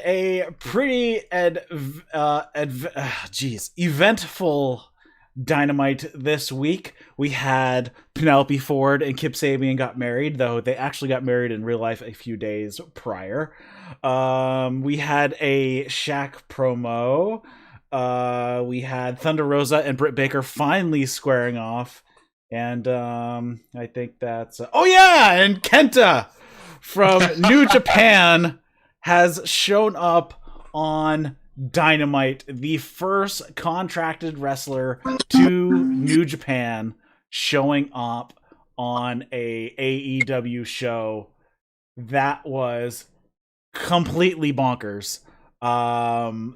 A pretty eventful Dynamite this week. We had Penelope Ford and Kip Sabian got married, though they actually got married in real life a few days prior. We had a Shaq promo. We had Thunder Rosa and Britt Baker finally squaring off. And I think that's... oh, yeah! And Kenta from New Japan has shown up on Dynamite, the first contracted wrestler to New Japan showing up on a AEW show. That was completely bonkers.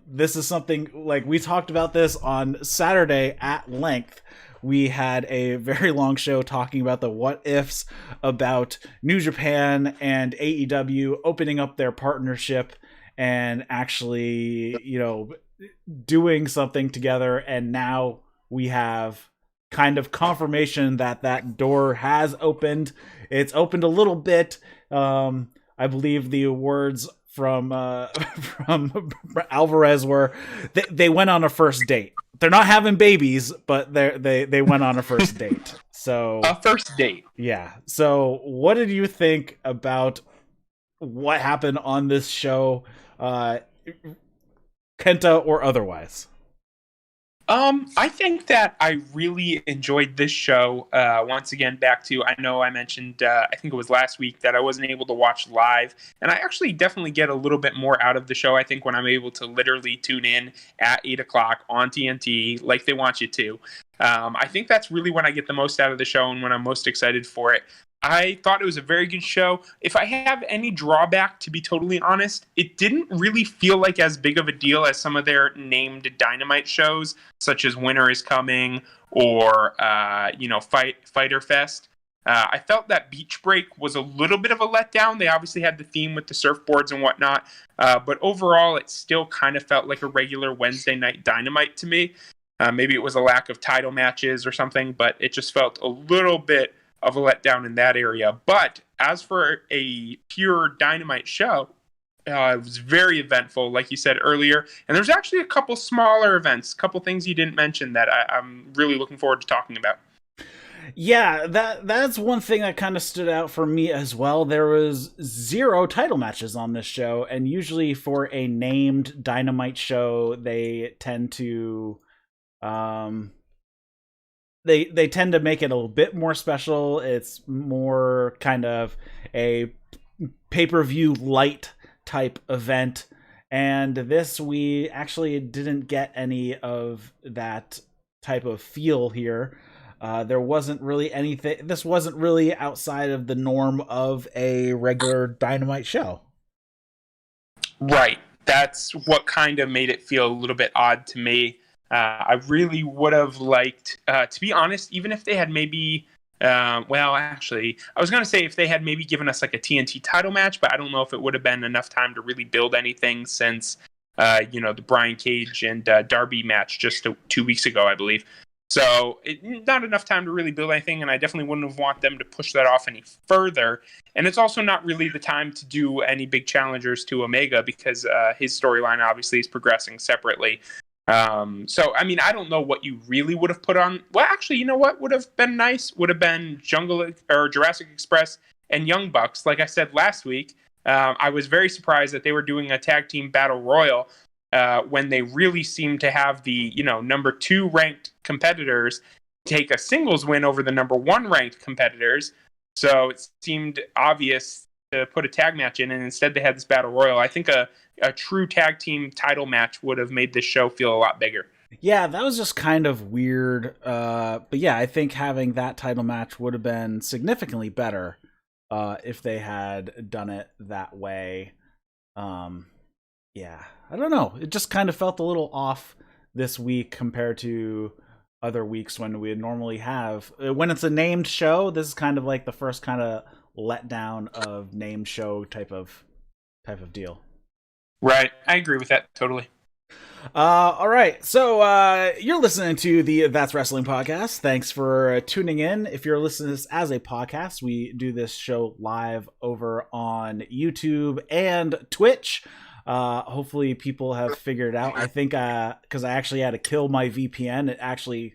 This is something like we talked about this on Saturday at length. We had a very long show talking about the what ifs about New Japan and AEW opening up their partnership and actually, doing something together. And now we have kind of confirmation that that door has opened. It's opened a little bit. I believe the words from Alvarez were they went on a first date. They're not having babies, but they went on a first date. So a first date. Yeah. So what did you think about what happened on this show, Kenta or otherwise? I think that I really enjoyed this show. Once again, back to, I know I mentioned, I think it was last week, that I wasn't able to watch live. And I actually definitely get a little bit more out of the show, I think, when I'm able to literally tune in at 8 o'clock on TNT like they want you to. I think that's really when I get the most out of the show and when I'm most excited for it. I thought it was a very good show. If I have any drawback, to be totally honest, it didn't really feel like as big of a deal as some of their named Dynamite shows, such as Winter is Coming or, Fighter Fest. I felt that Beach Break was a little bit of a letdown. They obviously had the theme with the surfboards and whatnot, but overall, it still kind of felt like a regular Wednesday night Dynamite to me. Maybe it was a lack of title matches or something, but it just felt a little bit of a letdown in that area. But as for a pure Dynamite show, it was very eventful, like you said earlier. And there's actually a couple smaller events, a couple things you didn't mention that I'm really looking forward to talking about. Yeah, that's one thing that kind of stood out for me as well. There was 0 title matches on this show, and usually for a named Dynamite show, they tend to... They tend to make it a little bit more special. It's more kind of a pay-per-view light type event. And this, we actually didn't get any of that type of feel here. There wasn't really anything. This wasn't really outside of the norm of a regular Dynamite show. Right. That's what kind of made it feel a little bit odd to me. I really would have liked, to be honest, even if they had maybe, actually, I was going to say if they had maybe given us like a TNT title match, but I don't know if it would have been enough time to really build anything since, the Brian Cage and Darby match just 2 weeks ago, I believe. So not enough time to really build anything, and I definitely wouldn't have wanted them to push that off any further. And it's also not really the time to do any big challengers to Omega because his storyline obviously is progressing separately. I don't know what you really would have put on. Well, actually, you know what would have been nice? Would have been Jurassic Express and Young Bucks. Like I said last week, I was very surprised that they were doing a tag team battle royal when they really seemed to have the, number 2 ranked competitors take a singles win over the number 1 ranked competitors. So it seemed obvious to put a tag match in, and instead they had this battle royal. I think a true tag team title match would have made this show feel a lot bigger. Yeah, that was just kind of weird. But yeah, I think having that title match would have been significantly better if they had done it that way. Yeah, I don't know. It just kind of felt a little off this week compared to other weeks when we normally have. When it's a named show, this is kind of like the first kind of letdown of named show type of deal. Right. I agree with that totally. All right. So you're listening to the That's Wrestling podcast. Thanks for tuning in. If you're listening to this as a podcast, we do this show live over on YouTube and Twitch. Hopefully people have figured it out. I think because I actually had to kill my VPN, it actually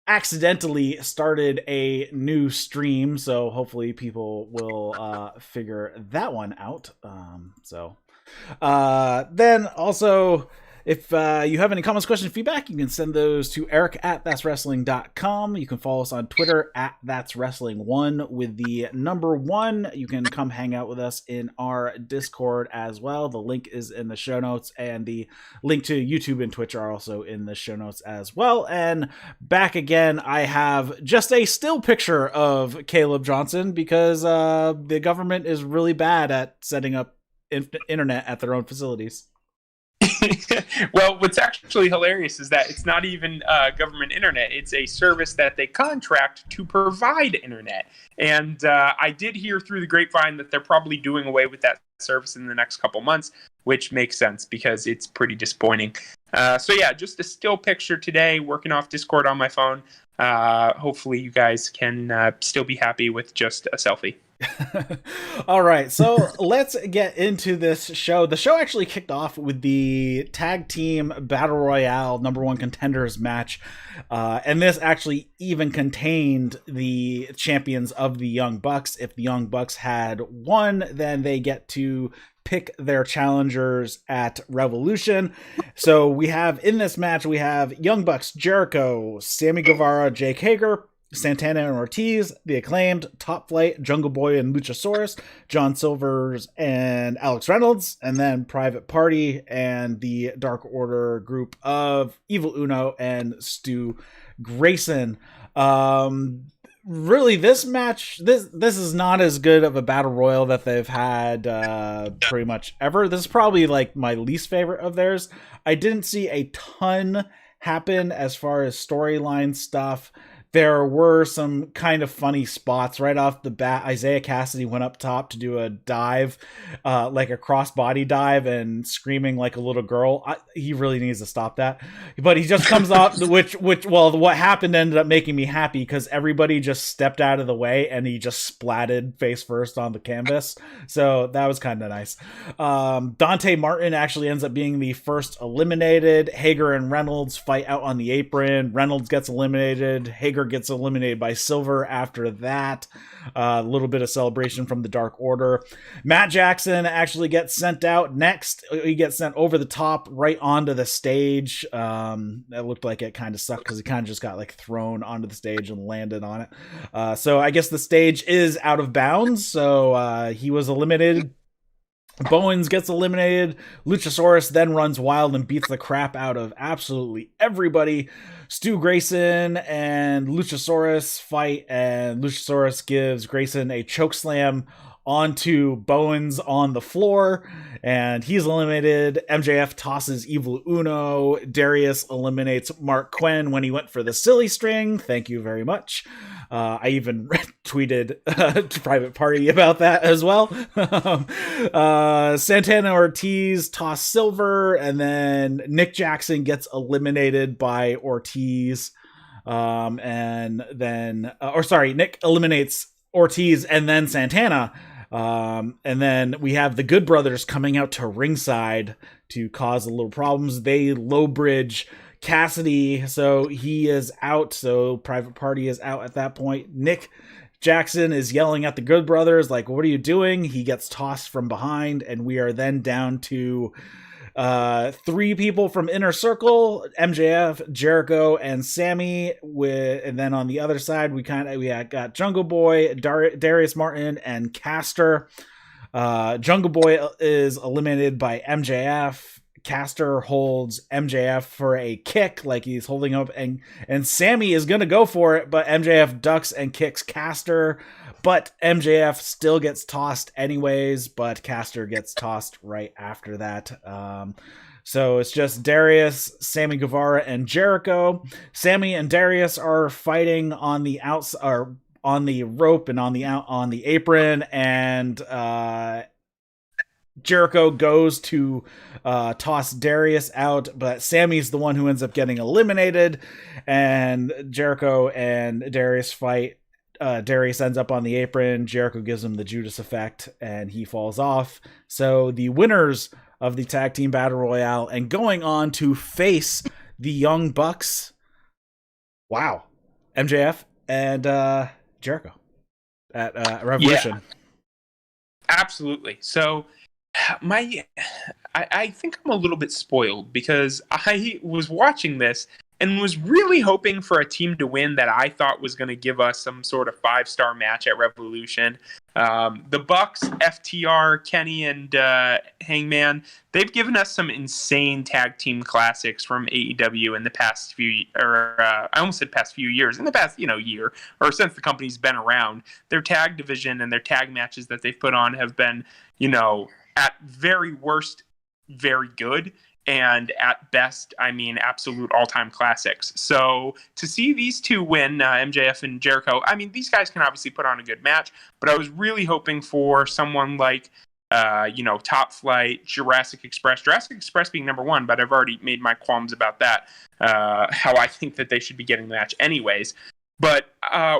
accidentally started a new stream, so hopefully people will figure that one out. Then also, if you have any comments, questions, feedback, you can send those to eric@thatswrestling.com. You can follow us on Twitter @thatswrestling1 with the number 1. You can come hang out with us in our Discord as well. The link is in the show notes, and the link to YouTube and Twitch are also in the show notes as well. And back again, I have just a still picture of Caleb Johnson because the government is really bad at setting up internet at their own facilities. Well, what's actually hilarious is that it's not even government internet. It's a service that they contract to provide internet. And I did hear through the grapevine that they're probably doing away with that service in the next couple months, which makes sense because it's pretty disappointing. So yeah, just a still picture today, working off Discord on my phone. Hopefully you guys can still be happy with just a selfie. All right, so let's get into this show. The show actually kicked off with the tag team battle royale number 1 contenders match, and this actually even contained the champions of the Young Bucks. If the Young Bucks had won, then they get to pick their challengers at Revolution. So we have in this match, we have Young Bucks, Jericho, Sammy Guevara, Jake Hager, Santana and Ortiz, the Acclaimed, Top Flight, Jungle Boy and Luchasauras, John Silvers and Alex Reynolds, and then Private Party and the Dark Order group of Evil Uno and Stu Grayson. Really, this match, this is not as good of a battle royal that they've had pretty much ever. This is probably like my least favorite of theirs. I didn't see a ton happen as far as storyline stuff. There were some kind of funny spots right off the bat. Isaiah Cassidy went up top to do a dive, like a cross-body dive, and screaming like a little girl. He really needs to stop that. But he just comes up, what happened ended up making me happy because everybody just stepped out of the way and he just splatted face first on the canvas. So that was kind of nice. Dante Martin actually ends up being the first eliminated. Hager and Reynolds fight out on the apron. Reynolds gets eliminated. Hager gets eliminated by Silver after that. A little bit of celebration from the Dark Order. Matt Jackson actually gets sent out next. He gets sent over the top right onto the stage. It looked like it kind of sucked because he kind of just got like thrown onto the stage and landed on it. So I guess the stage is out of bounds. So he was eliminated. Bowens gets eliminated. Luchasaurus then runs wild and beats the crap out of absolutely everybody. Stu Grayson and Luchasaurus fight, and Luchasaurus gives Grayson a chokeslam onto Bowens on the floor, and he's eliminated. MJF tosses Evil Uno. Darius eliminates Mark Quinn when he went for the silly string. Thank you very much. I even tweeted to Private Party about that as well. Santana Ortiz toss Silver, and then Nick Jackson gets eliminated by Ortiz. Nick eliminates Ortiz and then Santana. And then we have the Good Brothers coming out to ringside to cause a little problems. They low bridge Cassidy, so he is out. So Private Party is out at that point. Nick Jackson is yelling at the Good Brothers, like, what are you doing? He gets tossed from behind, and we are then down to 3 people from Inner Circle: MJF, Jericho, and Sammy. And then on the other side, we got Jungle Boy, Darius Martin, and Caster. Jungle Boy is eliminated by MJF. Caster holds MJF for a kick, like he's holding up, and Sammy is gonna go for it, but MJF ducks and kicks Caster. But MJF still gets tossed anyways, but Caster gets tossed right after that. So it's just Darius, Sammy Guevara, and Jericho. Sammy and Darius are fighting on the on the rope and on the apron, and Jericho goes to toss Darius out, but Sammy's the one who ends up getting eliminated, and Jericho and Darius fight. Darius ends up on the apron. Jericho gives him the Judas effect, and he falls off. So the winners of the Tag Team Battle Royale and going on to face the Young Bucks. Wow. MJF and Jericho at Revolution. Yeah, absolutely. So I think I'm a little bit spoiled because I was watching this and was really hoping for a team to win that I thought was going to give us some sort of 5-star match at Revolution. The Bucks, FTR, Kenny, and Hangman, they've given us some insane tag team classics from AEW in the past few, I almost said past few years, in the past, year, or since the company's been around. Their tag division and their tag matches that they've put on have been, at very worst, very good. And at best, absolute all-time classics. So to see these two win, MJF and Jericho, these guys can obviously put on a good match, but I was really hoping for someone like, Top Flight, Jurassic Express being number one, but I've already made my qualms about that, how I think that they should be getting the match anyways. But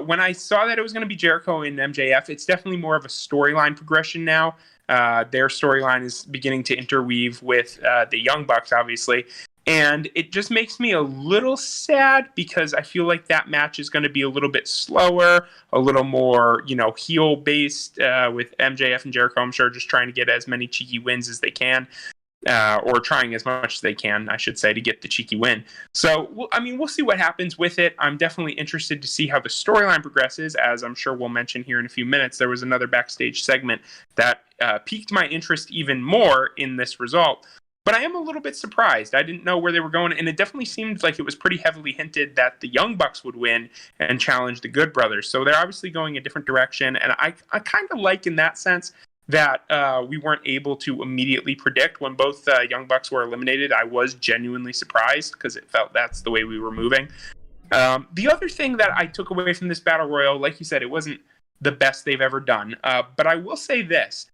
when I saw that it was going to be Jericho and MJF, it's definitely more of a storyline progression now. Their storyline is beginning to interweave with the Young Bucks, obviously. And it just makes me a little sad because I feel like that match is going to be a little bit slower, a little more, heel-based with MJF and Jericho, I'm sure, just trying to get as many cheeky wins as they can. Or trying as much as they can, I should say, to get the cheeky win. So, we'll see what happens with it. I'm definitely interested to see how the storyline progresses, as I'm sure we'll mention here in a few minutes. There was another backstage segment that piqued my interest even more in this result. But I am a little bit surprised. I didn't know where they were going, and it definitely seemed like it was pretty heavily hinted that the Young Bucks would win and challenge the Good Brothers. So they're obviously going a different direction, and I kind of like in that sense that we weren't able to immediately predict when both Young Bucks were eliminated. I was genuinely surprised because it felt that's the way we were moving. The other thing that I took away from this Battle Royal, like you said, it wasn't the best they've ever done. But I will say this.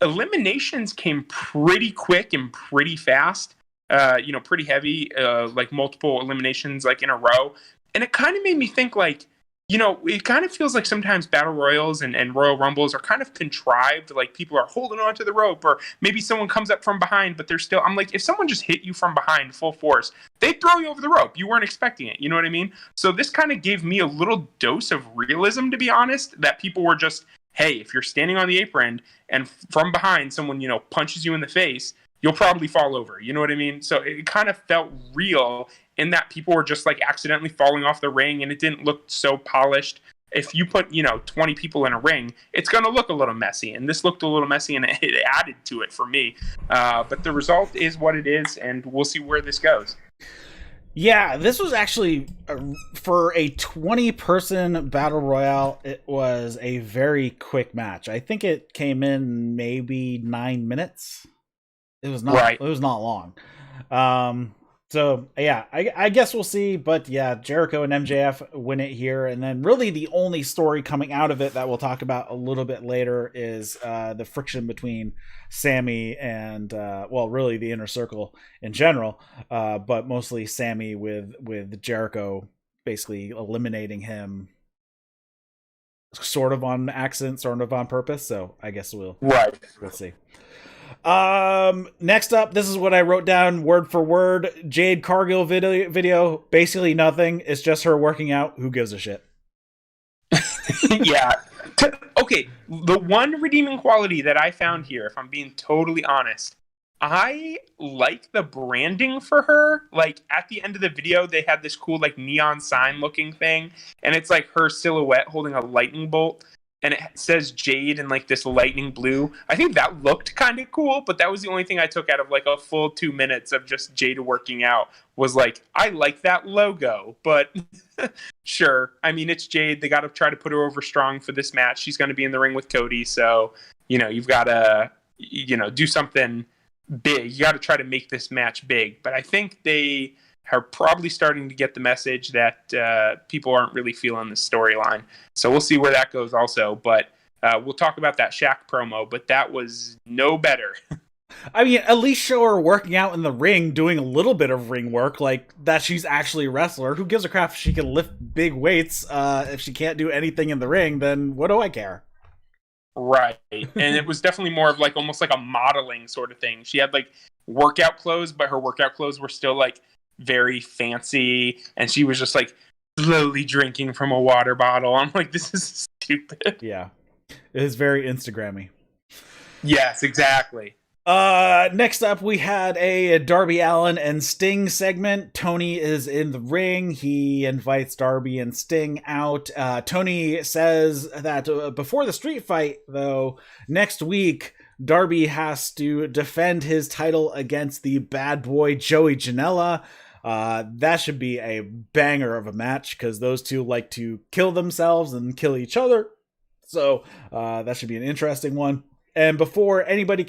Eliminations came pretty quick and pretty fast, pretty heavy, like multiple eliminations like in a row. And it kind of made me think like, it kind of feels like sometimes battle royals and Royal Rumbles are kind of contrived. Like people are holding on to the rope, or maybe someone comes up from behind, but I'm like, if someone just hit you from behind full force, they'd throw you over the rope. You weren't expecting it. You know what I mean? So this kind of gave me a little dose of realism, to be honest, that people were just, hey, if you're standing on the apron and from behind someone, punches you in the face, you'll probably fall over. You know what I mean? So it kind of felt real in that people were just like accidentally falling off the ring, and it didn't look so polished. If you put, 20 people in a ring, it's going to look a little messy. And this looked a little messy, and it added to it for me. But the result is what it is, and we'll see where this goes. Yeah, this was actually, for a 20-person Battle Royale, it was a very quick match. I think it came in maybe 9 minutes. It was not. Right. It was not long. So yeah, I guess we'll see. But yeah, Jericho and MJF win it here, and then really the only story coming out of it that we'll talk about a little bit later is the friction between Sammy and really the Inner Circle in general, but mostly Sammy with Jericho basically eliminating him, sort of on accident, sort of on purpose. So I guess we'll see. Next up, this is what I wrote down word for word. Jade Cargill video, basically nothing. It's just her working out. Who gives a shit? Yeah. Okay, the one redeeming quality that I found here, if I'm being totally honest, I like the branding for her. Like at the end of the video, they had this cool like neon sign looking thing, and it's like her silhouette holding a lightning bolt. And it says Jade in like this lightning blue. I think that looked kind of cool, but that was the only thing I took out of like a full 2 minutes of just Jade working out was like, I like that logo, but sure. It's Jade. They got to try to put her over strong for this match. She's going to be in the ring with Cody. So, you've got to, do something big. You got to try to make this match big. But I think they are probably starting to get the message that people aren't really feeling the storyline. So we'll see where that goes also. But we'll talk about that Shaq promo, but that was no better. At least show her working out in the ring, doing a little bit of ring work, like that she's actually a wrestler. Who gives a crap if she can lift big weights? If she can't do anything in the ring, then what do I care? Right. And it was definitely more of like almost like a modeling sort of thing. She had like workout clothes, but her workout clothes were still like very fancy. And she was just like slowly drinking from a water bottle. I'm like, this is stupid. Yeah. It is very Instagrammy. Yes, exactly. Next up, we had a Darby Allin and Sting segment. Tony is in the ring. He invites Darby and Sting out. Tony says that before the street fight, though, next week, Darby has to defend his title against the bad boy Joey Janela. That should be a banger of a match because those two like to kill themselves and kill each other. So that should be an interesting one. And before anybody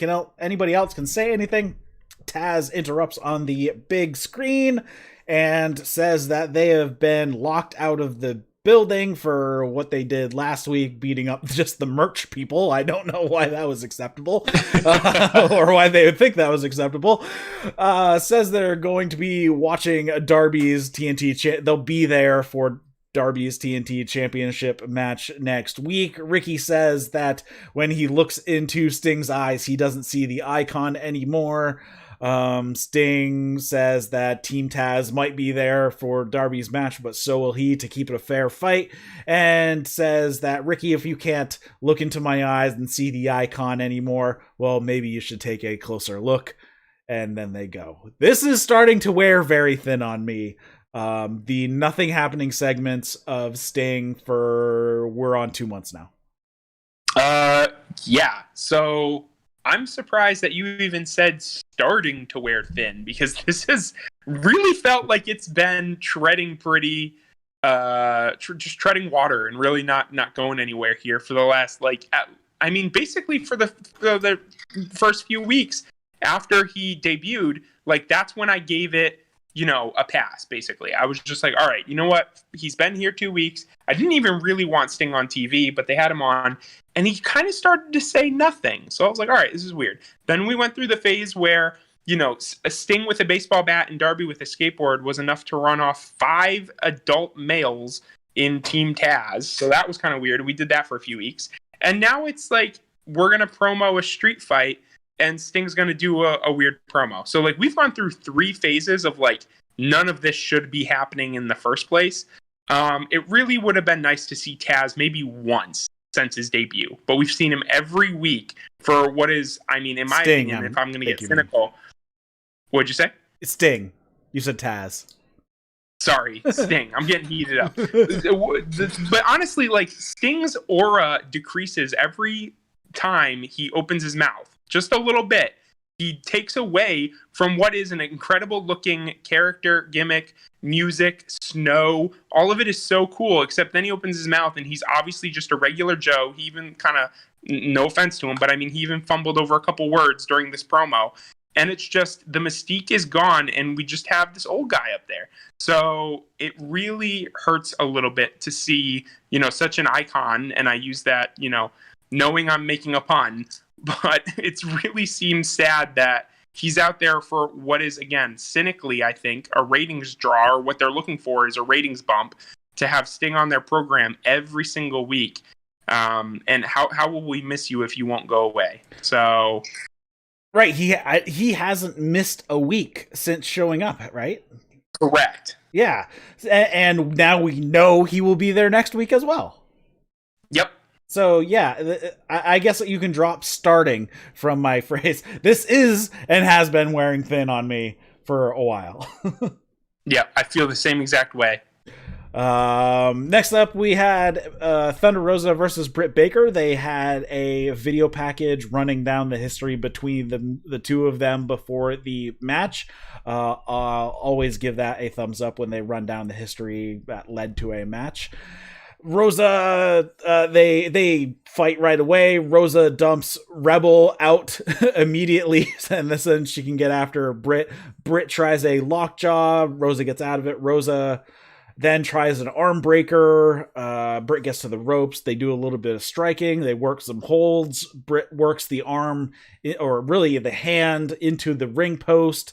else can say anything, Taz interrupts on the big screen and says that they have been locked out of the building for what they did last week, beating up just the merch people. I don't know why that was acceptable or why they would think that was acceptable. Says they're going to be watching Darby's TNT. They'll be there for Darby's TNT Championship match next week. Ricky says that when he looks into Sting's eyes, he doesn't see the icon anymore. Sting says that Team Taz might be there for Darby's match, but so will he to keep it a fair fight. And says that, Ricky, if you can't look into my eyes and see the icon anymore, well, maybe you should take a closer look. And then they go. This is starting to wear very thin on me. The nothing happening segments of Sting we're on 2 months now. Yeah. So I'm surprised that you even said starting to wear thin, because this has really felt like it's been treading pretty, just treading water and really not going anywhere here for the last, basically for the first few weeks after he debuted. Like, that's when I gave it, a pass, basically. I was just like, all right, you know what? He's been here 2 weeks. I didn't even really want Sting on TV, but they had him on, and he kind of started to say nothing. So I was like, all right, this is weird. Then we went through the phase where, a Sting with a baseball bat and Darby with a skateboard was enough to run off 5 adult males in Team Taz. So that was kind of weird. We did that for a few weeks. And now it's like, we're going to promo a street fight, and Sting's going to do a weird promo. So, we've gone through 3 phases of, none of this should be happening in the first place. It really would have been nice to see Taz maybe once since his debut. But we've seen him every week for what is, in my opinion, if I'm going to get cynical. What'd you say? Sting. You said Taz. Sorry, Sting. I'm getting heated up. But honestly, Sting's aura decreases every time he opens his mouth. Just a little bit. He takes away from what is an incredible looking character, gimmick, music, snow. All of it is so cool, except then he opens his mouth and he's obviously just a regular Joe. He even kind of, no offense to him, but he even fumbled over a couple words during this promo. And it's just, the mystique is gone and we just have this old guy up there. So it really hurts a little bit to see, such an icon. And I use that, knowing I'm making a pun. But it really seems sad that he's out there for what is, again, cynically, I think, a ratings draw, or what they're looking for is a ratings bump, to have Sting on their program every single week. And how will we miss you if you won't go away? So, right, he hasn't missed a week since showing up, right? Correct. Yeah, and now we know he will be there next week as well. Yep. So, yeah, I guess you can drop starting from my phrase. This is and has been wearing thin on me for a while. Yeah, I feel the same exact way. Next up, we had Thunder Rosa versus Britt Baker. They had a video package running down the history between the two of them before the match. I'll always give that a thumbs up when they run down the history that led to a match. Rosa, they fight right away. Rosa dumps Rebel out immediately, and then she can get after Britt. Britt tries a lockjaw. Rosa gets out of it. Rosa then tries an arm breaker. Britt gets to the ropes. They do a little bit of striking. They work some holds. Britt works the arm, or really the hand, into the ring post.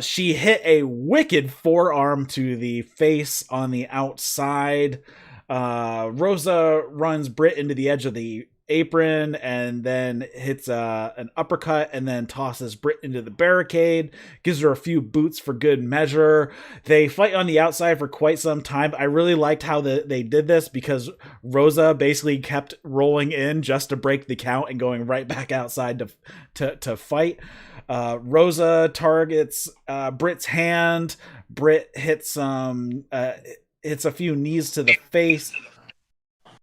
She hit a wicked forearm to the face on the outside. Rosa runs Britt into the edge of the apron and then hits an uppercut and then tosses Britt into the barricade, gives her a few boots for good measure. They fight on the outside for quite some time. I really liked how they did this because Rosa basically kept rolling in just to break the count and going right back outside to fight. Rosa targets Britt's hand. Britt hits a few knees to the face,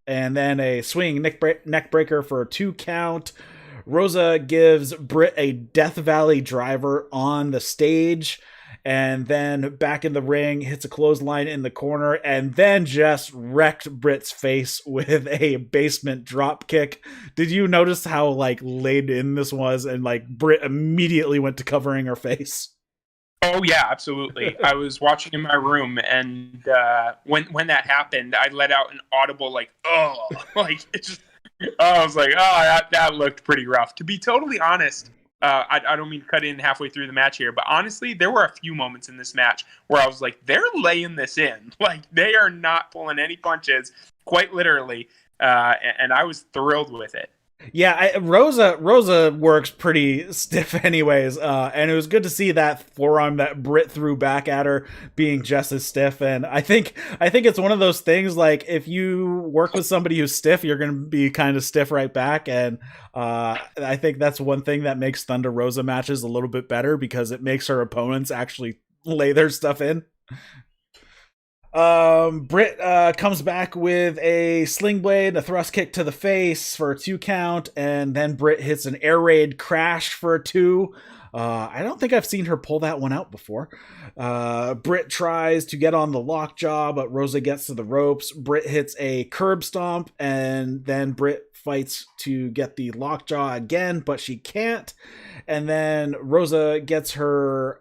and then a swinging neck breaker for a 2 count. Rosa gives Britt a Death Valley driver on the stage, and then back in the ring, hits a clothesline in the corner, and then just wrecked Britt's face with a basement drop kick. Did you notice how laid in this was, and Britt immediately went to covering her face? Oh yeah, absolutely. I was watching in my room, and when that happened, I let out an audible "oh!" It just. I was like, oh, that looked pretty rough. To be totally honest, I don't mean to cut in halfway through the match here, but honestly, there were a few moments in this match where I was like, they're laying this in. They are not pulling any punches, quite literally, and I was thrilled with it. Yeah, Rosa works pretty stiff anyways, and it was good to see that forearm that Britt threw back at her being just as stiff. And I think it's one of those things, if you work with somebody who's stiff, you're going to be kind of stiff right back. And I think that's one thing that makes Thunder Rosa matches a little bit better, because it makes her opponents actually lay their stuff in. Britt comes back with a sling blade, a thrust kick to the face for a 2 count, and then Britt hits an air raid crash for a 2. I don't think I've seen her pull that one out before. Britt tries to get on the lockjaw, but Rosa gets to the ropes. Britt hits a curb stomp, and then Britt fights to get the lockjaw again, but she can't. And then Rosa gets to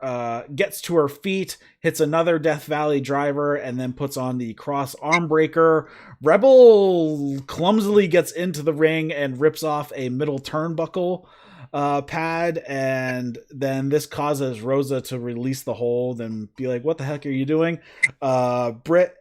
her feet, hits another Death Valley driver, and then puts on the cross arm breaker. Rebel clumsily gets into the ring and rips off a middle turnbuckle pad, and then this causes Rosa to release the hold and be like, what the heck are you doing? Britt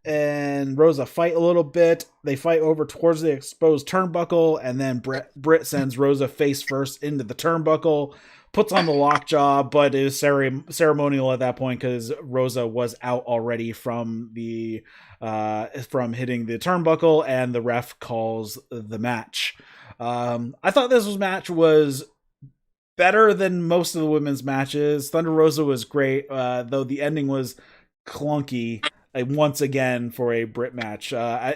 and Rosa fight a little bit. They fight over towards the exposed turnbuckle, and then Britt sends Rosa face first into the turnbuckle, puts on the lockjaw, but is ceremonial at that point because Rosa was out already from hitting the turnbuckle, and the ref calls the match. I thought this match was better than most of the women's matches. Thunder Rosa was great, though the ending was clunky. Once again for a Britt match.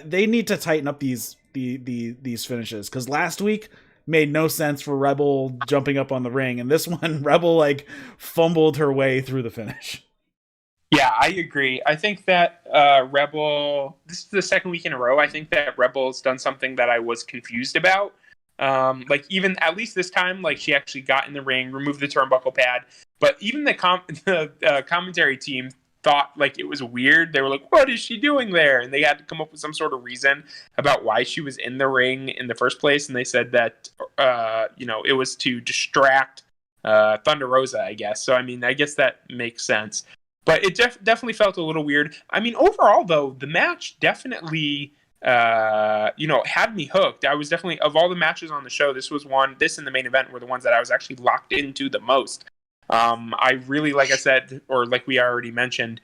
They need to tighten up these finishes, because last week made no sense for Rebel jumping up on the ring, and this one Rebel fumbled her way through the finish. Yeah, I agree. I think that Rebel, this is the second week in a row, I think that Rebel's done something that I was confused about. Even at least this time, she actually got in the ring, removed the turnbuckle pad, but even the commentary team thought it was weird. They were like, what is she doing there? And they had to come up with some sort of reason about why she was in the ring in the first place. And they said that, it was to distract Thunder Rosa, I guess. So, I guess that makes sense. But it definitely felt a little weird. Overall, though, the match definitely, had me hooked. I was definitely, of all the matches on the show, this and the main event were the ones that I was actually locked into the most. I really, like I said, or like we already mentioned,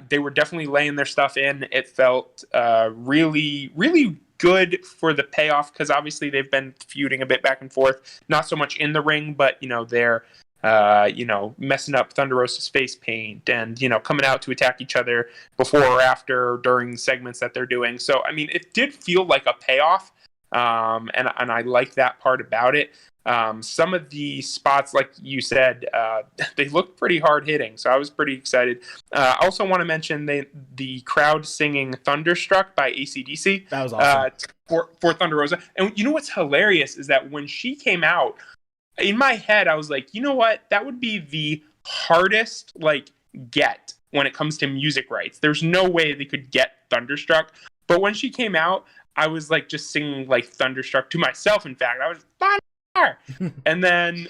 they were definitely laying their stuff in. It felt really, really good for the payoff, because obviously they've been feuding a bit back and forth, not so much in the ring, but they're messing up Thunder Rosa's face paint and coming out to attack each other before or after during segments that they're doing. So it did feel like a payoff, and I like that part about it. Some of the spots, like you said, they looked pretty hard hitting, so I was pretty excited. I also want to mention the crowd singing Thunderstruck by AC/DC. That was awesome. For Thunder Rosa. And you know what's hilarious is that when she came out, in my head, I was like, you know what? That would be the hardest get when it comes to music rights. There's no way they could get Thunderstruck. But when she came out, I was just singing Thunderstruck to myself. In fact, I was Thunder. And then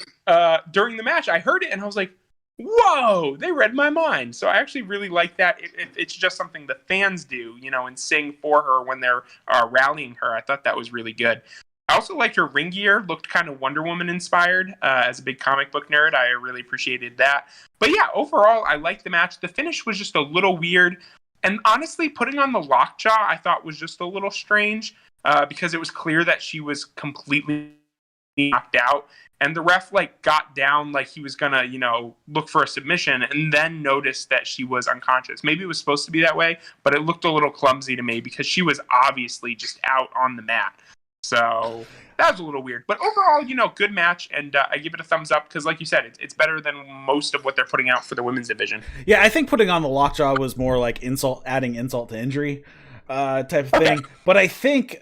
during the match, I heard it and I was like, whoa, they read my mind. So I actually really like that. It's just something the fans do, and sing for her when they're rallying her. I thought that was really good. I also liked her ring gear, looked kind of Wonder Woman inspired. As a big comic book nerd, I really appreciated that. But yeah, overall, I liked the match. The finish was just a little weird. And honestly, putting on the lockjaw, I thought was just a little strange because it was clear that she was completely knocked out. And the ref got down like he was gonna, look for a submission, and then noticed that she was unconscious. Maybe it was supposed to be that way, but it looked a little clumsy to me because she was obviously just out on the mat. So that was a little weird. But overall, good match, and I give it a thumbs up because, like you said, it's better than most of what they're putting out for the women's division. Yeah, I think putting on the lockjaw was more like adding insult to injury type of thing. Okay. But I think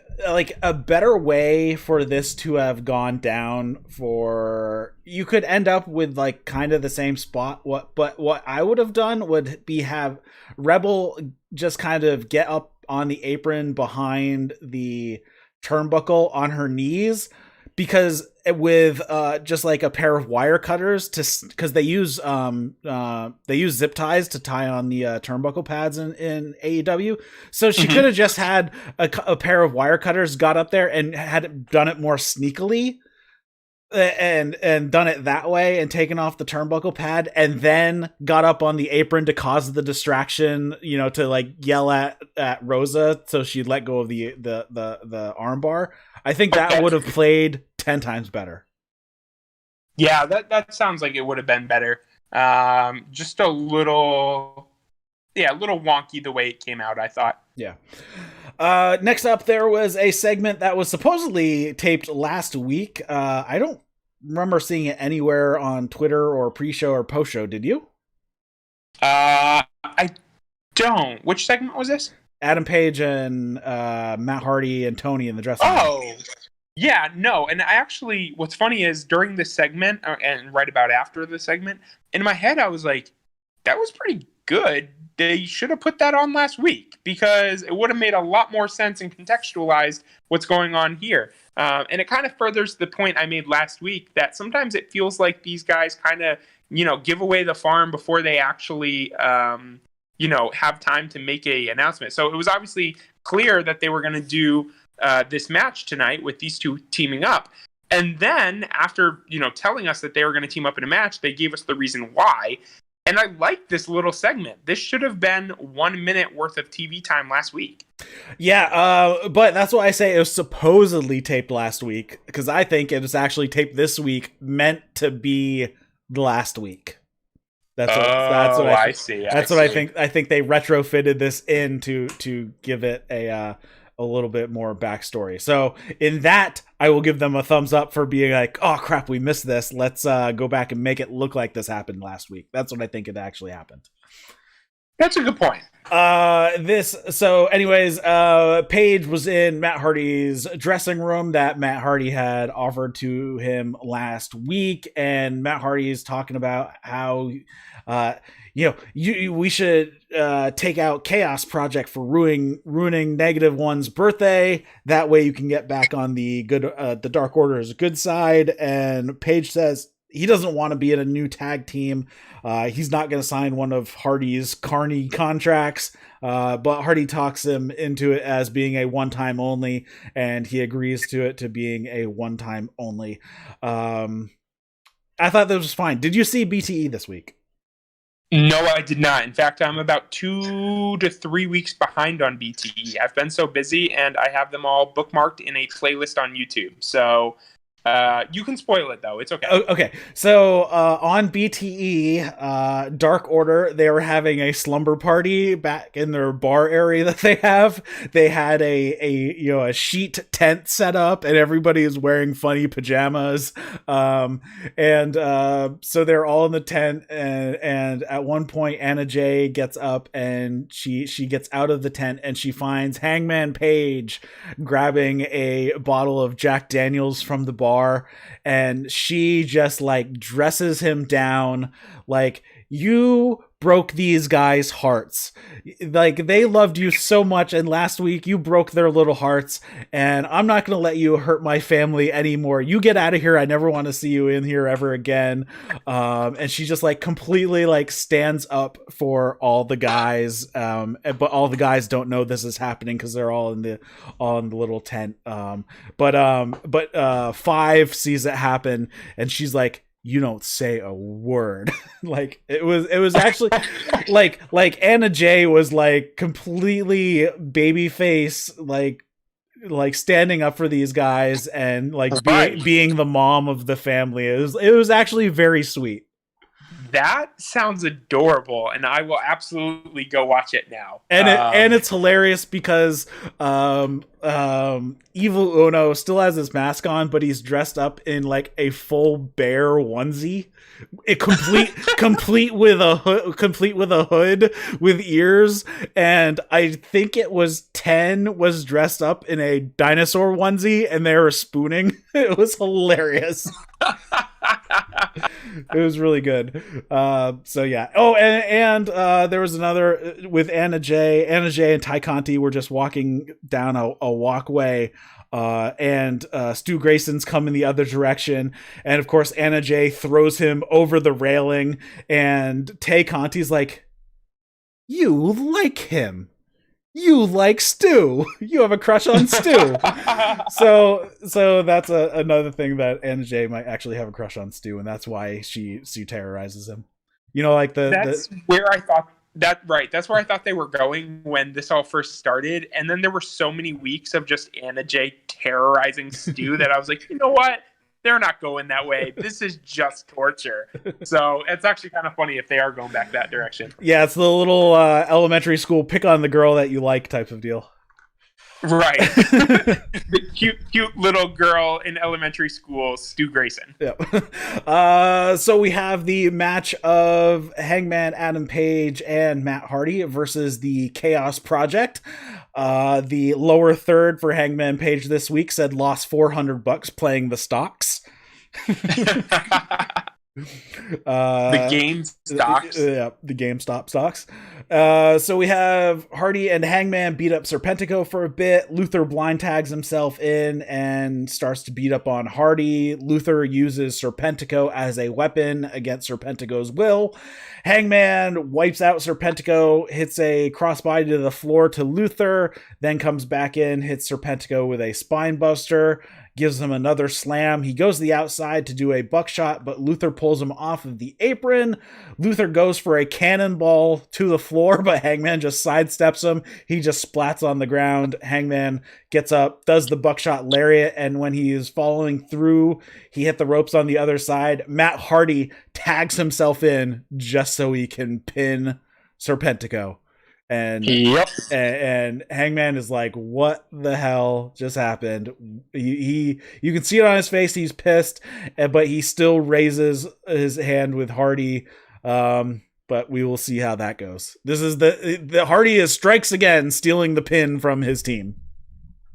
a better way for this to have gone down, for you could end up with kind of the same spot. But what I would have done would be have Rebel just kind of get up on the apron behind the turnbuckle on her knees, because with just a pair of wire cutters because they use zip ties to tie on the turnbuckle pads in AEW. So she could have just had a pair of wire cutters, got up there and had done it more sneakily and done it that way and taken off the turnbuckle pad, and then got up on the apron to cause the distraction, to yell at Rosa so she'd let go of the armbar. I think that would have played 10 times better. Yeah, that sounds like it would have been better. Just a little wonky the way it came out, I thought. Yeah. Next up, there was a segment that was supposedly taped last week. I don't remember seeing it anywhere on Twitter or pre-show or post-show. Did you? I don't. Which segment was this? Adam Page and Matt Hardy and Tony in the dressing room. Oh, yeah, no. And I actually, what's funny is during this segment, and right about after the segment, in my head I was like, that was pretty good. They should have put that on last week because it would have made a lot more sense and contextualized what's going on here. And it kind of furthers the point I made last week that sometimes it feels like these guys kind of, give away the farm before they actually, have time to make a announcement. So it was obviously clear that they were going to do this match tonight with these two teaming up. And then after, telling us that they were going to team up in a match, they gave us the reason why. And I like this little segment. This should have been 1 minute worth of TV time last week. Yeah, but that's why I say it was supposedly taped last week, because I think it was actually taped this week, meant to be last week. That's what I see. That's what I think. I think they retrofitted this in to give it a little bit more backstory. So in that, I will give them a thumbs up for being like, oh crap, we missed this. Let's go back and make it look like this happened last week. That's what I think it actually happened. That's a good point. Paige was in Matt Hardy's dressing room that Matt Hardy had offered to him last week, and Matt Hardy is talking about how we should take out Chaos Project for ruining Negative One's birthday. That way you can get back on the Dark Order's good side. And Paige says he doesn't want to be in a new tag team. He's not going to sign one of Hardy's Carney contracts. But Hardy talks him into it as being a one-time only, and he agrees to it to being a one-time only. I thought that was fine. Did you see BTE this week? No, I did not. In fact, I'm about 2 to 3 weeks behind on BTE. I've been so busy, and I have them all bookmarked in a playlist on YouTube. So you can spoil it, though. It's okay. Okay. So on BTE, Dark Order, they were having a slumber party back in their bar area that they have. They had a sheet tent set up, and everybody is wearing funny pajamas. So they're all in the tent, and at one point, Anna Jay gets up and she gets out of the tent, and she finds Hangman Page grabbing a bottle of Jack Daniels from the bar, and she just dresses him down, you broke these guys' hearts. Like, they loved you so much, and last week you broke their little hearts, and I'm not going to let you hurt my family anymore. You get out of here. I never want to see you in here ever again. And she just like completely like stands up for all the guys, but all the guys don't know this is happening because they're all in the little tent. But Five sees it happen, and she's like, you don't say a word. Like, it was actually like Anna Jay was like completely baby face, like standing up for these guys and like being the mom of the family. It was actually very sweet. That sounds adorable, and I will absolutely go watch it now. And it's hilarious because Evil Uno still has his mask on, but he's dressed up in like a full bear onesie, complete with a hood with ears. And I think it was 10 was dressed up in a dinosaur onesie, and they were spooning. It was hilarious. It was really good. So yeah. Oh, and there was another with Anna Jay. Anna Jay and Ty Conti were just walking down a walkway, and Stu Grayson's coming the other direction, and of course Anna Jay throws him over the railing, and Tay Conti's like, "You like him. You like Stu. You have a crush on Stu." So that's another thing that Anna Jay might actually have a crush on Stu, and that's why she terrorizes him. You know, like that's where I thought that's where I thought they were going when this all first started, and then there were so many weeks of just Anna Jay terrorizing Stu that I was like, you know what? They're not going that way. This is just torture. So it's actually kind of funny if they are going back that direction. Yeah, it's the little elementary school pick on the girl that you like type of deal. Right. The cute little girl in elementary school, Stu Grayson. Yep. So we have the match of Hangman Adam Page and Matt Hardy versus the Chaos Project. The lower third for Hangman Page this week said lost $400 playing the stocks. The game stocks. Yeah, the GameStop stocks. So we have Hardy and Hangman beat up Serpentico for a bit. Luther blind tags himself in and starts to beat up on Hardy. Luther uses Serpentico as a weapon against Serpentico's will. Hangman wipes out Serpentico, hits a crossbody to the floor to Luther, then comes back in, hits Serpentico with a spine buster, gives him another slam. He goes to the outside to do a buckshot, but Luther pulls him off of the apron. Luther goes for a cannonball to the floor, but Hangman just sidesteps him. He just splats on the ground. Hangman gets up, does the buckshot lariat, and when he is following through, he hit the ropes on the other side. Matt Hardy tags himself in just so he can pin Serpentico. And yep. And Hangman is like, what the hell just happened? He you can see it on his face. He's pissed, but he still raises his hand with Hardy. But we will see how that goes. This is the Hardy is strikes again, stealing the pin from his team.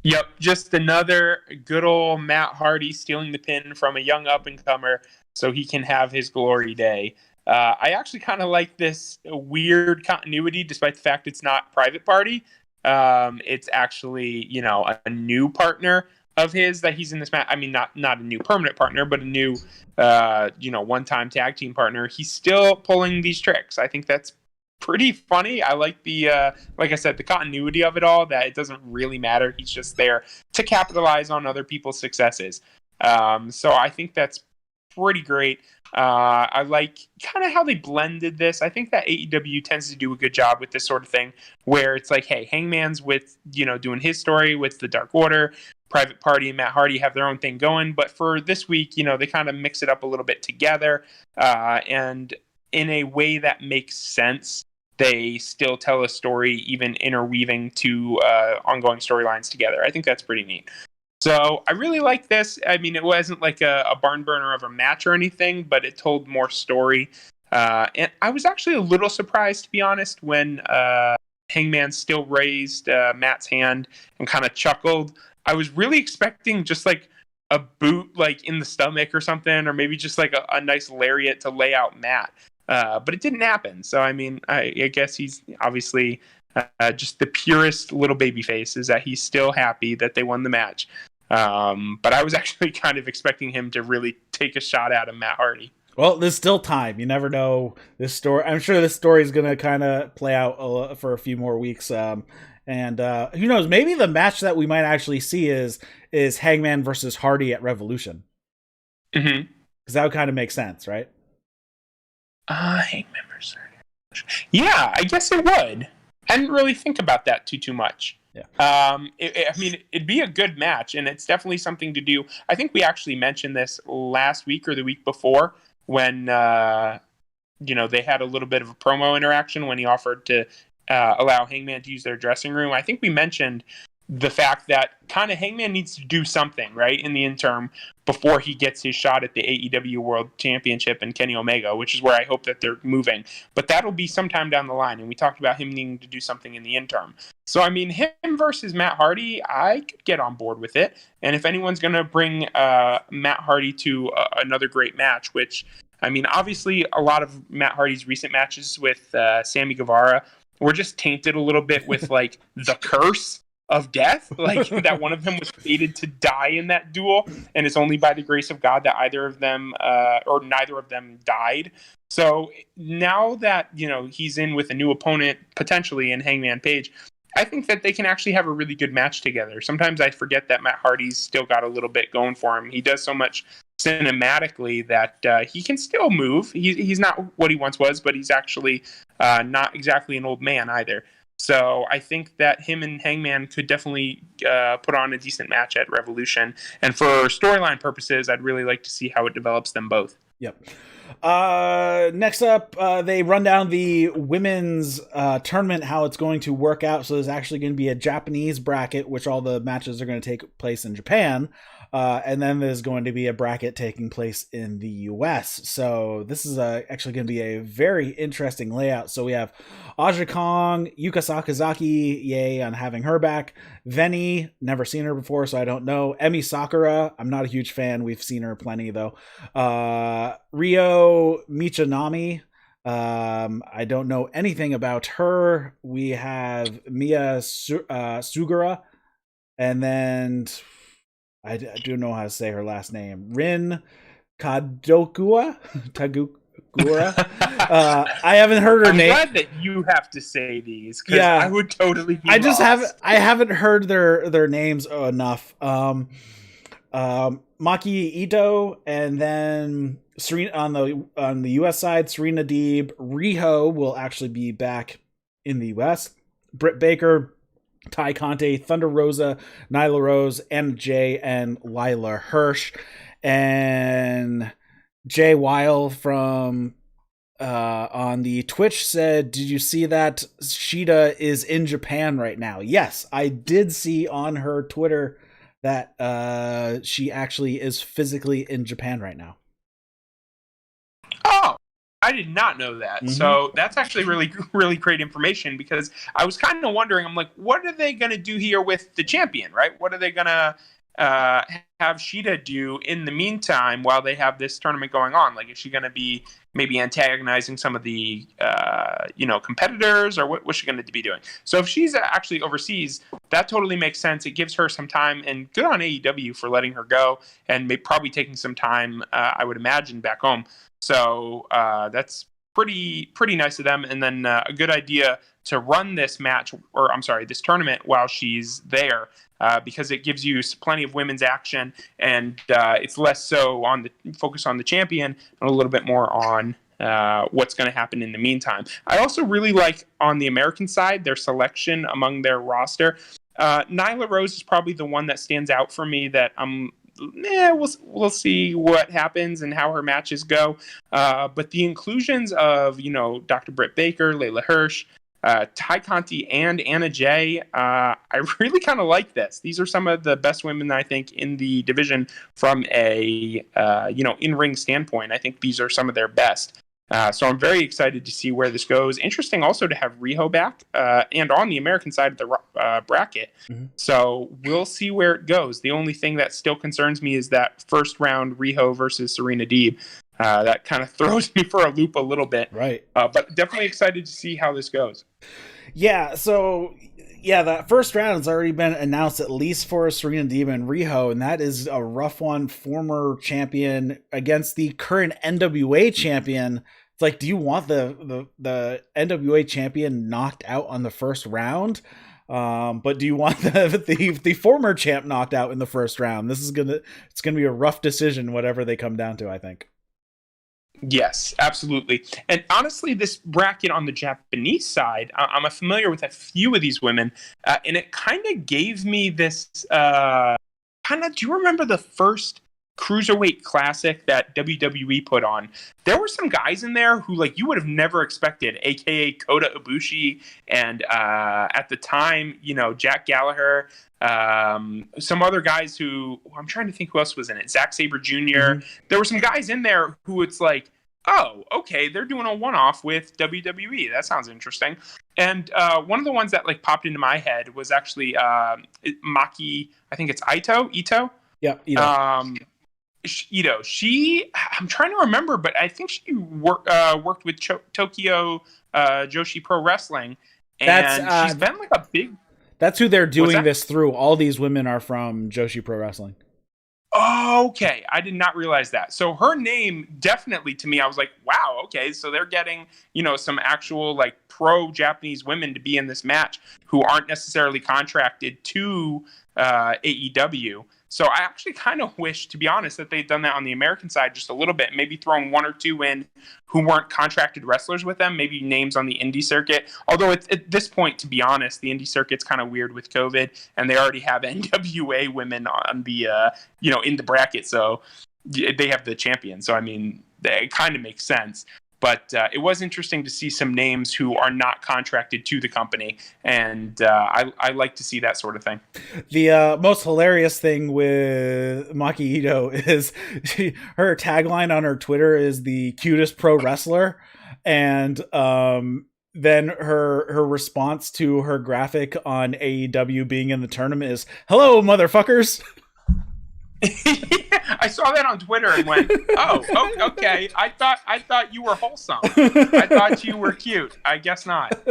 Yep, just another good old Matt Hardy stealing the pin from a young up-and-comer so he can have his glory day. I actually kind of like this weird continuity, despite the fact it's not Private Party. It's actually, a new partner of his that he's in this match. I mean, not a new permanent partner, but a new, one-time tag team partner. He's still pulling these tricks. I think that's pretty funny. I like the, like I said, the continuity of it all, that it doesn't really matter. He's just there to capitalize on other people's successes. So I think that's pretty great. I like kind of how they blended this. I think that AEW tends to do a good job with this sort of thing, where it's like, hey, Hangman's with, doing his story with the Dark Order, Private Party and Matt Hardy have their own thing going. But for this week, they kind of mix it up a little bit together. And in a way that makes sense, they still tell a story, even interweaving two ongoing storylines together. I think that's pretty neat. So I really like this. I mean, it wasn't like a barn burner of a match or anything, but it told more story. And I was actually a little surprised, to be honest, when Hangman still raised Matt's hand and kind of chuckled. I was really expecting just like a boot like in the stomach or something, or maybe just like a nice lariat to lay out Matt. but it didn't happen. So, I mean, I guess he's obviously just the purest little baby face, is that he's still happy that they won the match. But I was actually kind of expecting him to really take a shot at him, Matt Hardy. Well, there's still time. You never know this story. I'm sure this story is going to kind of play out for a few more weeks. And who knows? Maybe the match that we might actually see is Hangman versus Hardy at Revolution. Mm-hmm. Because that would kind of make sense, right? Hangman versus Hardy. Yeah, I guess it would. I didn't really think about that too much. Yeah. I mean, it'd be a good match, and it's definitely something to do. I think we actually mentioned this last week or the week before, when they had a little bit of a promo interaction when he offered to allow Hangman to use their dressing room. I think we mentioned the fact that kind of Hangman needs to do something, right, in the interim before he gets his shot at the AEW World Championship and Kenny Omega, which is where I hope that they're moving. But that'll be sometime down the line, and we talked about him needing to do something in the interim. So, I mean, him versus Matt Hardy, I could get on board with it. And if anyone's going to bring Matt Hardy to another great match, which, I mean, obviously a lot of Matt Hardy's recent matches with Sammy Guevara were just tainted a little bit with, like, the curse of death, like that one of them was fated to die in that duel, and it's only by the grace of God that either of them or neither of them died. So now that he's in with a new opponent potentially in Hangman Page, I think that they can actually have a really good match together. Sometimes I forget that Matt Hardy's still got a little bit going for him. He does so much cinematically that he can still move. He's not what he once was, but he's actually not exactly an old man either. So I think that him and Hangman could definitely put on a decent match at Revolution. And for storyline purposes, I'd really like to see how it develops them both. Yep. Next up, they run down the women's tournament, how it's going to work out. So there's actually going to be a Japanese bracket, which all the matches are going to take place in Japan. And then there's going to be a bracket taking place in the US. So this is actually going to be a very interesting layout. So we have Aja Kong, Yuka Sakazaki, yay on having her back. Veni, never seen her before, so I don't know. Emi Sakura, I'm not a huge fan. We've seen her plenty, though. Ryo Michanami, I don't know anything about her. We have Mia Sugura, and then I do know how to say her last name. Rin Tagura. I haven't heard her name. I'm glad that you have to say these, because I would totally be lost. I haven't heard their names enough. Maki Ito, and then Serena on the US side, Serena Deeb. Riho will actually be back in the US. Britt Baker, Ty Conte, Thunder Rosa, Nyla Rose, Anna Jay, and Lila Hirsch. And Jay Weil from on the Twitch said, did you see that Shida is in Japan right now? Yes, I did see on her Twitter that she actually is physically in Japan right now. Oh, I did not know that. Mm-hmm. So that's actually really, really great information, because I was kind of wondering, I'm like, what are they going to do here with the champion, right? What are they going to have Shida do in the meantime while they have this tournament going on? Like, is she going to be maybe antagonizing some of the competitors, or what's she going to be doing? So if she's actually overseas, that totally makes sense. It gives her some time, and good on AEW for letting her go, and probably taking some time, I would imagine, back home. So that's pretty nice of them. And then a good idea to run this this tournament while she's there, because it gives you plenty of women's action, and it's less so on the focus on the champion and a little bit more on what's going to happen in the meantime. I also really like, on the American side, their selection among their roster. Nyla Rose is probably the one that stands out for me, that we'll see what happens and how her matches go. But the inclusions of, Dr. Britt Baker, Layla Hirsch, Ty Conti, and Anna Jay, I really kind of like this. These are some of the best women, I think, in the division from a, in-ring standpoint. I think these are some of their best. So I'm very excited to see where this goes. Interesting also to have Riho back, and on the American side of the bracket. Mm-hmm. So we'll see where it goes. The only thing that still concerns me is that first round Riho versus Serena Deeb. that kind of throws me for a loop a little bit. Right. But definitely excited to see how this goes. Yeah, so that first round has already been announced, at least for Serena Deeb and Riho, and that is a rough one. Former champion against the current NWA champion. It's like, do you want the NWA champion knocked out on the first round? But do you want the former champ knocked out in the first round? It's gonna be a rough decision, whatever they come down to, I think. Yes, absolutely. And honestly, this bracket on the Japanese side, I'm familiar with a few of these women, and it kind of gave me this do you remember the first Cruiserweight Classic that WWE put on? There were some guys in there who, like, you would have never expected, aka Kota Ibushi, and at the time, Jack Gallagher, some other guys who, I'm trying to think who else was in it, Zack Sabre Jr. Mm-hmm. There were some guys in there who it's like, oh, okay, they're doing a one-off with WWE. That sounds interesting. And one of the ones that, like, popped into my head was actually Maki, I think it's Ito? Yeah, Ito. Ito. She, I'm trying to remember, but I think she worked with Tokyo Joshi Pro Wrestling. And she's been like a big... That's who they're doing this through. All these women are from Joshi Pro Wrestling. Oh, okay. I did not realize that. So her name definitely, to me, I was like, wow, okay. So they're getting, some actual, like, pro Japanese women to be in this match who aren't necessarily contracted to AEW. So I actually kind of wish, to be honest, that they'd done that on the American side just a little bit, maybe thrown one or two in who weren't contracted wrestlers with them, maybe names on the indie circuit. Although at this point, to be honest, the indie circuit's kind of weird with COVID, and they already have NWA women on the, in the bracket, so they have the champion. So, I mean, it kind of makes sense. But it was interesting to see some names who are not contracted to the company, and I like to see that sort of thing. The most hilarious thing with Maki Ito is her tagline on her Twitter is the cutest pro wrestler, and then her response to her graphic on AEW being in the tournament is, "Hello, motherfuckers." I saw that on Twitter and went, oh, okay. I thought you were wholesome. I thought you were cute. I guess not.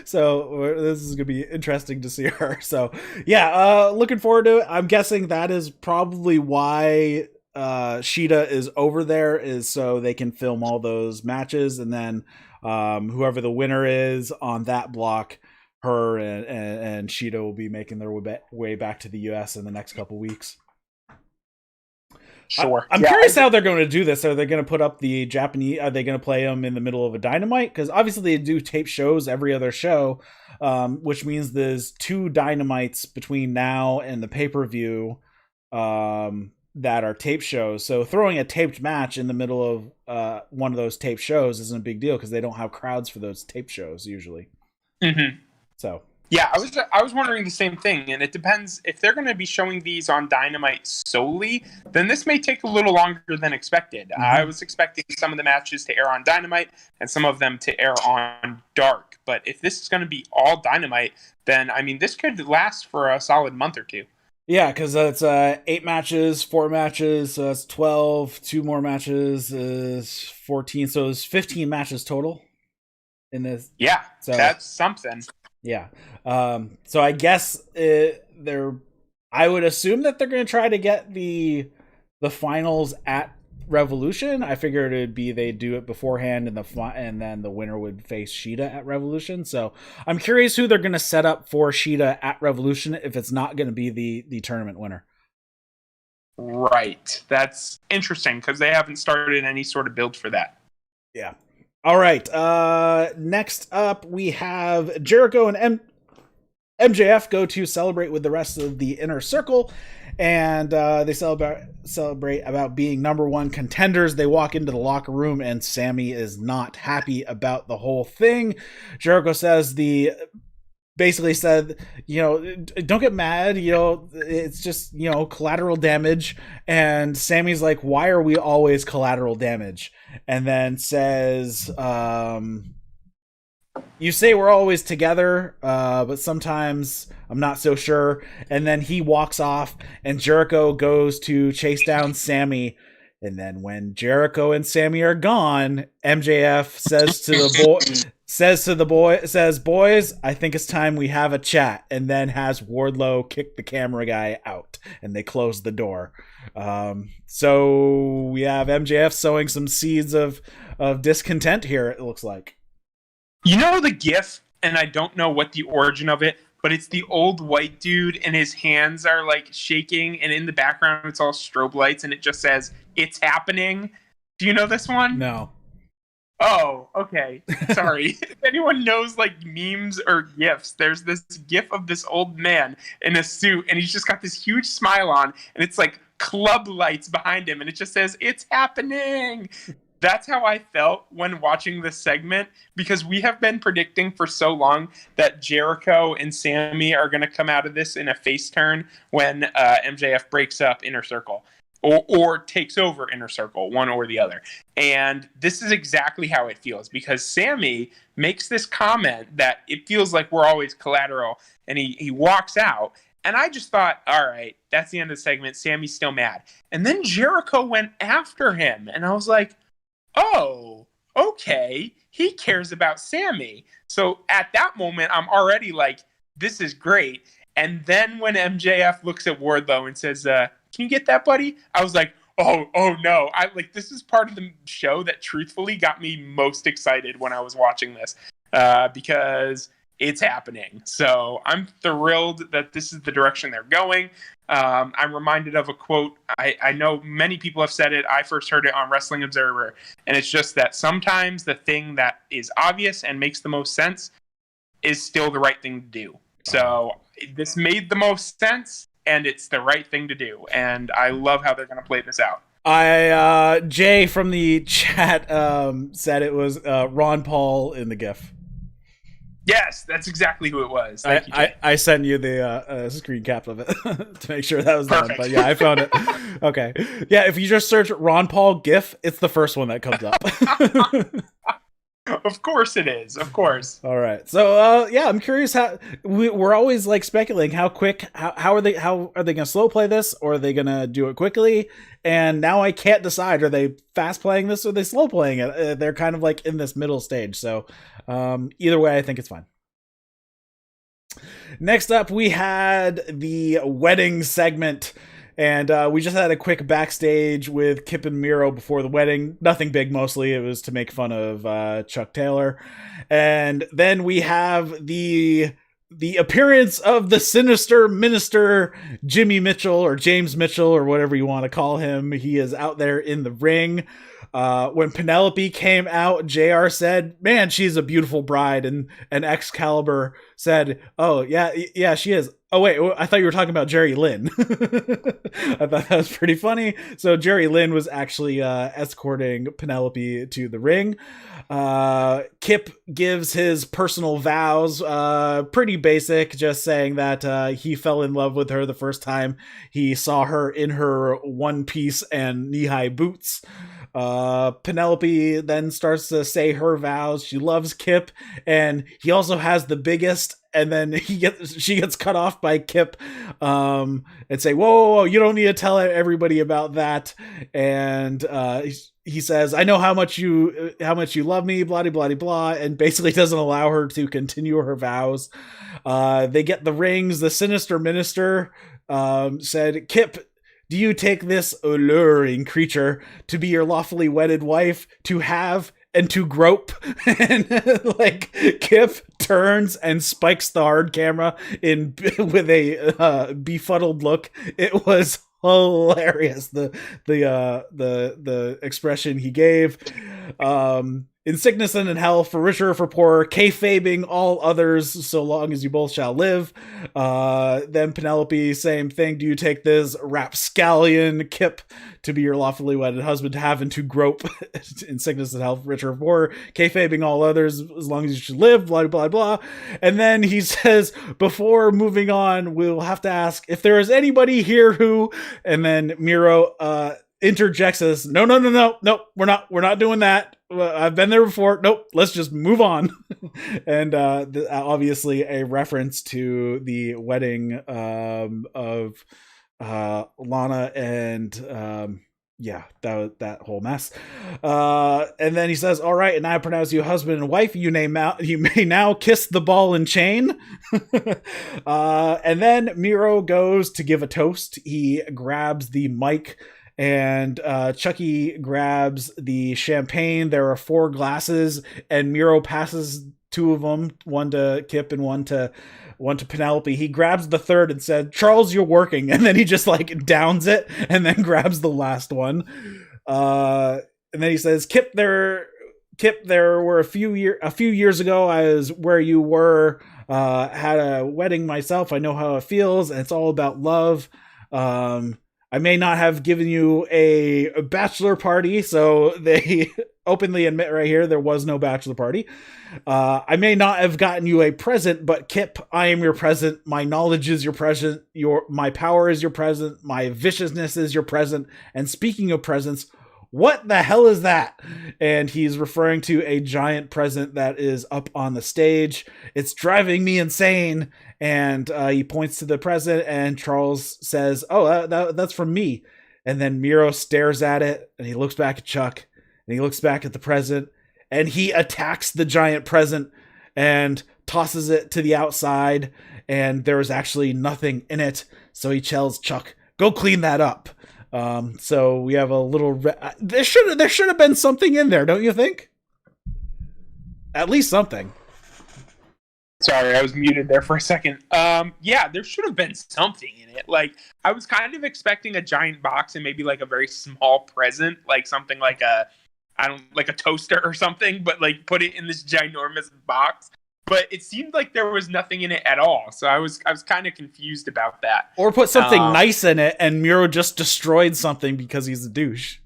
So this is gonna be interesting to see her. So yeah, looking forward to it. I'm guessing that is probably why Shida is over there, is so they can film all those matches, and then whoever the winner is on that block, her and Shida will be making their way back to the US in the next couple weeks. Sure. I'm curious how they're going to do this. Are they going to put up the Japanese? Are they going to play them in the middle of a Dynamite? Because obviously they do tape shows every other show, which means there's 2 Dynamites between now and the pay-per-view that are tape shows. So throwing a taped match in the middle of one of those tape shows isn't a big deal because they don't have crowds for those tape shows usually. Mm-hmm. So. Yeah, I was wondering the same thing, and it depends if they're going to be showing these on Dynamite solely. Then this may take a little longer than expected. Mm-hmm. I was expecting some of the matches to air on Dynamite and some of them to air on Dark. But if this is going to be all Dynamite, then I mean this could last for a solid month or two. Yeah, because it's 8 matches, 4 matches, so it's 12. 2 more matches is 14, so it's 15 matches total in this. Yeah, so that's something. Yeah. So I guess I would assume that they're going to try to get the finals at Revolution. I figured it'd be they'd do it beforehand and then the winner would face Shida at Revolution. So I'm curious who they're going to set up for Shida at Revolution if it's not going to be the tournament winner. Right. That's interesting because they haven't started any sort of build for that. Yeah. All right. Next up, we have Jericho and MJF go to celebrate with the rest of the Inner Circle, and they celebrate about being number 1 contenders. They walk into the locker room, and Sammy is not happy about the whole thing. Jericho basically said, don't get mad, it's just, collateral damage. And Sammy's like, why are we always collateral damage? And then says, you say we're always together, but sometimes I'm not so sure. And then he walks off, and Jericho goes to chase down Sammy. And then when Jericho and Sammy are gone, MJF says, boys, I think it's time we have a chat, and then has Wardlow kick the camera guy out, and they close the door. So we have MJF sowing some seeds of discontent here, it looks like. You know the GIF, and I don't know what the origin of it, but it's the old white dude, and his hands are like shaking, and in the background it's all strobe lights, and it just says, "It's happening." Do you know this one? No. Oh, okay. Sorry. If anyone knows like memes or GIFs, there's this GIF of this old man in a suit, and he's just got this huge smile on, and it's like club lights behind him, and it just says, "It's happening." That's how I felt when watching this segment, because we have been predicting for so long that Jericho and Sammy are going to come out of this in a face turn when MJF breaks up Inner Circle or takes over Inner Circle, one or the other. And this is exactly how it feels, because Sammy makes this comment that it feels like we're always collateral, and he walks out. And I just thought, all right, that's the end of the segment. Sammy's still mad. And then Jericho went after him, and I was like, oh, okay, he cares about Sammy. So at that moment, I'm already like, this is great. And then when MJF looks at Wardlow and says, can you get that, buddy? I was like, oh no. This is part of the show that truthfully got me most excited when I was watching this, because it's happening. So I'm thrilled that this is the direction they're going. I'm reminded of a quote. I know many people have said it. I first heard it on Wrestling Observer. And it's just that sometimes the thing that is obvious and makes the most sense is still the right thing to do. So this made the most sense, and it's the right thing to do. And I love how they're going to play this out. Jay from the chat said it was Ron Paul in the GIF. Yes, that's exactly who it was. Thank you, Jay. I sent you the screen cap of it to make sure that was the one. But yeah, I found it. Okay. Yeah, if you just search Ron Paul GIF, it's the first one that comes up. Of course it is. Of course. All right. So yeah, I'm curious how we're always like speculating how quick how are they going to slow play this, or are they going to do it quickly? And now I can't decide, are they fast playing this or are they slow playing it? They're kind of like in this middle stage. So either way, I think it's fine. Next up, we had the wedding segment. And we just had a quick backstage with Kip and Miro before the wedding. Nothing big, mostly. It was to make fun of Chuck Taylor. And then we have the appearance of the sinister minister, Jimmy Mitchell, or James Mitchell, or whatever you want to call him. He is out there in the ring. When Penelope came out, JR said, "Man, she's a beautiful bride." And Excalibur said, "Oh, yeah, she is. Oh, wait, I thought you were talking about Jerry Lynn." I thought that was pretty funny. So Jerry Lynn was actually escorting Penelope to the ring. Kip gives his personal vows, pretty basic, just saying that he fell in love with her the first time he saw her in her one piece and knee-high boots. Penelope then starts to say her vows. She loves Kip, and he also has the biggest. And then she gets cut off by Kip, and say, whoa, you don't need to tell everybody about that. And he says, "I know how much you love me, blah, blah, blah, blah," and basically doesn't allow her to continue her vows. They get the rings. The sinister minister said, "Kip, do you take this alluring creature to be your lawfully wedded wife, to have and to grope?" And like Kip turns and spikes the hard camera in with a befuddled look. It was hilarious, the expression he gave. In sickness and in health, for richer or for poorer, kayfabing all others, so long as you both shall live. Then Penelope, same thing. "Do you take this rapscallion Kip to be your lawfully wedded husband, to have and to grope in sickness and health, richer or poorer, kayfabing all others, as long as you should live, blah, blah, blah." And then he says, "Before moving on, we'll have to ask if there is anybody here who," and then Miro interjects us, no, we're not doing that. I've been there before. Nope, let's just move on." And obviously a reference to the wedding of Lana and yeah, that whole mess. And then he says, "All right, and I pronounce you husband and wife. You may now kiss the ball and chain." And then Miro goes to give a toast. He grabs the mic, and Chucky grabs the champagne. There are 4 glasses, and Miro passes 2 of them, one to Kip and one to Penelope. He grabs the third and said, "Charles, you're working." And then he just like downs it and then grabs the last one. And then he says, Kip, there were a few years ago, I was where you were, had a wedding myself. I know how it feels, and it's all about love. I may not have given you a bachelor party, so they openly admit right here there was no bachelor party. I may not have gotten you a present, but Kip, I am your present. My knowledge is your present. My power is your present. My viciousness is your present. And speaking of presents, what the hell is that? And he's referring to a giant present that is up on the stage. It's driving me insane. And he points to the present, and Charles says, "Oh, that's from me." And then Miro stares at it, and he looks back at Chuck, and he looks back at the present, and he attacks the giant present and tosses it to the outside, and there is actually nothing in it. So he tells Chuck, "Go clean that up." So we have a little... There should have been something in there, don't you think? At least something. Sorry, I was muted there for a second. Yeah, there should have been something in it. Like, I was kind of expecting a giant box and maybe like a very small present, like something like a toaster or something, but like put it in this ginormous box. But it seemed like there was nothing in it at all. So I was kind of confused about that. Or put something nice in it, and Miro just destroyed something because he's a douche.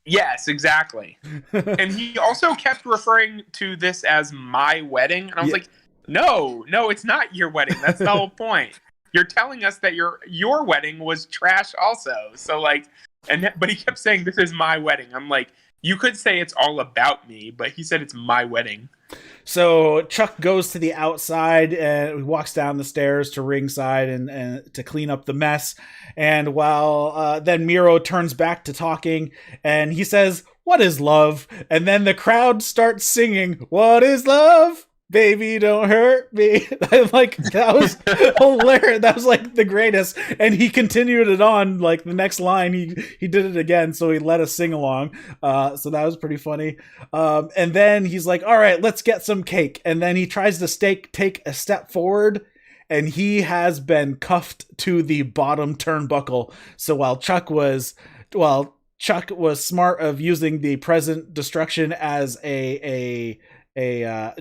Yes, exactly. And he also kept referring to this as my wedding, and I was like, No, it's not your wedding. That's the whole point. You're telling us that your wedding was trash also. So like, but he kept saying, "This is my wedding." I'm like, you could say it's all about me, but he said it's my wedding. So Chuck goes to the outside and walks down the stairs to ringside and to clean up the mess. And while then Miro turns back to talking, and he says, "What is love?" And then the crowd starts singing, "What is love? Baby, don't hurt me." Like, that was hilarious. That was like the greatest. And he continued it on, like the next line he did it again, so he let us sing along. So that was pretty funny. And then he's like, "All right, let's get some cake." And then he tries to take a step forward, and he has been cuffed to the bottom turnbuckle. So while Chuck was smart of using the present destruction as a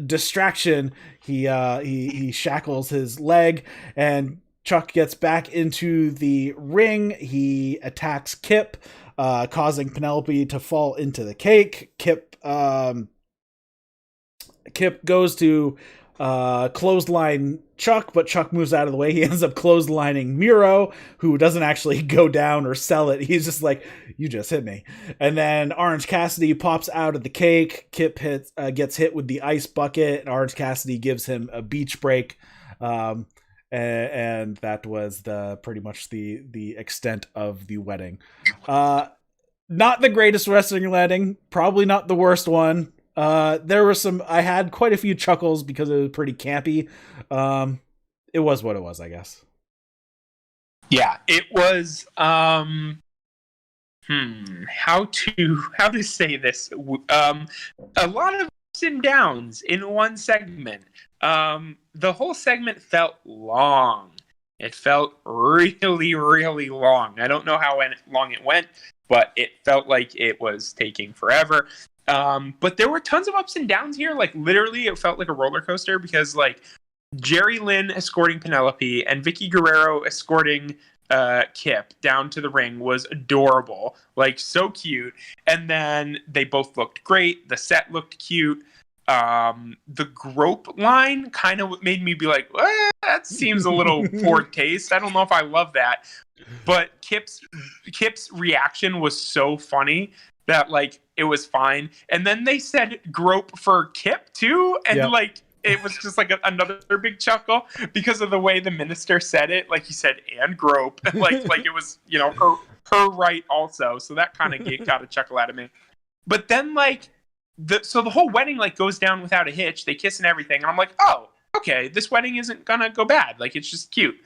distraction, he shackles his leg, and Chuck gets back into the ring. He attacks Kip, causing Penelope to fall into the cake. Kip goes to clothesline Chuck, but Chuck moves out of the way. He ends up clotheslining Miro, who doesn't actually go down or sell it. He's just like, "You just hit me." And then Orange Cassidy pops out of the cake. Kip gets hit with the ice bucket, and Orange Cassidy gives him a beach break. And that was pretty much the extent of the wedding. Not the greatest wrestling wedding, probably not the worst one. There were I had quite a few chuckles because it was pretty campy. It was what it was, I guess. Yeah, it was, how to say this? A lot of ups and downs in one segment. The whole segment felt long. It felt really, really long. I don't know how long it went, but it felt like it was taking forever. But there were tons of ups and downs here. Like, literally, it felt like a roller coaster because, like, Jerry Lynn escorting Penelope and Vicky Guerrero escorting Kip down to the ring was adorable. Like, so cute. And then they both looked great. The set looked cute. The grope line kind of made me be like, that seems a little poor taste. I don't know if I love that. But Kip's reaction was so funny that, like, it was fine. And then they said grope for Kip too, and like, it was just like another big chuckle because of the way the minister said it. Like he said, and grope, like it was, you know, her right also. So that kind of got a chuckle out of me. But then like so the whole wedding like goes down without a hitch. They kiss and everything, and I'm like, oh, okay, this wedding isn't gonna go bad. Like it's just cute,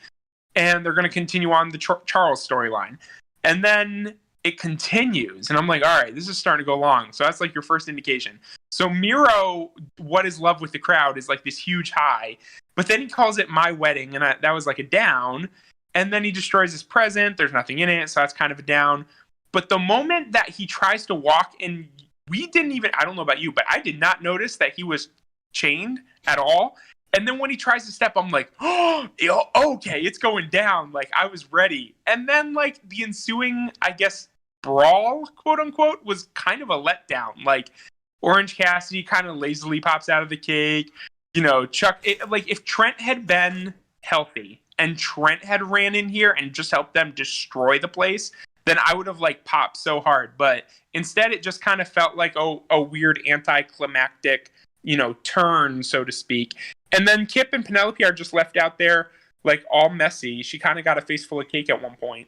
and they're gonna continue on the Charles storyline, and then it continues, and I'm like, all right, this is starting to go long. So that's like your first indication. So Miro, what is love with the crowd, is like this huge high, but then he calls it my wedding, and that was like a down. And then he destroys his present. There's nothing in it, so that's kind of a down. But the moment that he tries to walk, and we didn't even, I don't know about you, but I did not notice that he was chained at all. And then when he tries to step, I'm like, oh, okay, it's going down. Like, I was ready. And then, like, the ensuing, I guess, brawl, quote unquote, was kind of a letdown. Like, Orange Cassidy kind of lazily pops out of the cake. You know, like, if Trent had been healthy and Trent had ran in here and just helped them destroy the place, then I would have, like, popped so hard. But instead, it just kind of felt like a weird anticlimactic, you know, turn, so to speak. And then Kip and Penelope are just left out there, like, all messy. She kind of got a face full of cake at one point.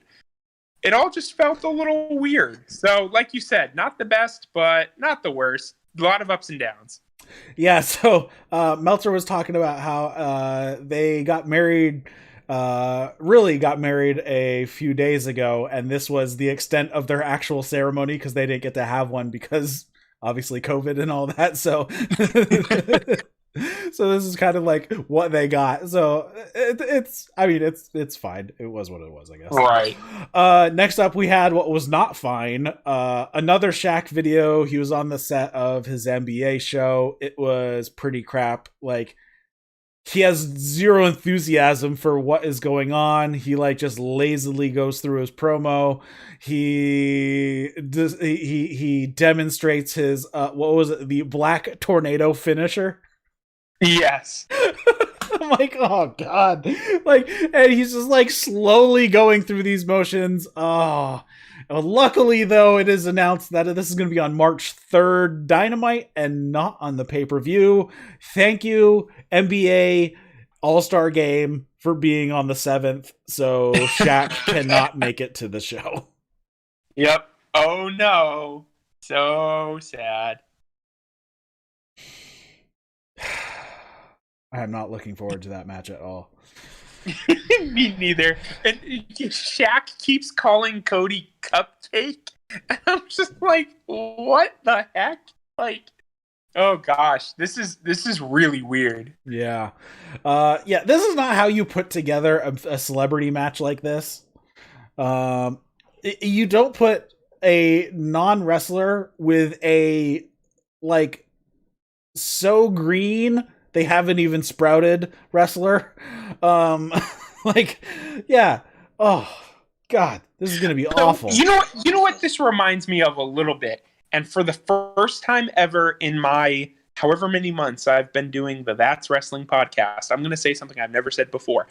It all just felt a little weird. So, like you said, not the best, but not the worst. A lot of ups and downs. Yeah, so Meltzer was talking about how they got married, really got married a few days ago, and this was the extent of their actual ceremony because they didn't get to have one because obviously COVID and all that. So so this is kind of like what they got. So it's fine. It was what it was, I guess. Right. Next up, we had what was not fine. Another Shaq video. He was on the set of his NBA show. It was pretty crap. Like, he has zero enthusiasm for what is going on. He like just lazily goes through his promo. He demonstrates his what was it? The Black Tornado finisher. Yes. I'm like, oh god. Like, and he's just like slowly going through these motions. Oh. Luckily, though, it is announced that this is going to be on March 3rd Dynamite and not on the pay-per-view. Thank you, NBA All-Star Game, for being on the 7th, so Shaq cannot make it to the show. Yep. Oh, no. So sad. I am not looking forward to that match at all. Me neither. And Shaq keeps calling Cody Cupcake. And I'm just like, what the heck? Like, oh gosh, this is really weird. Yeah. This is not how you put together a celebrity match like this. You don't put a non-wrestler with a, like, so green they haven't even sprouted wrestler. Like, yeah. Oh god, this is gonna be awful. You know what this reminds me of a little bit, and for the first time ever in my however many months I've been doing the That's Wrestling podcast, I'm gonna say something I've never said before.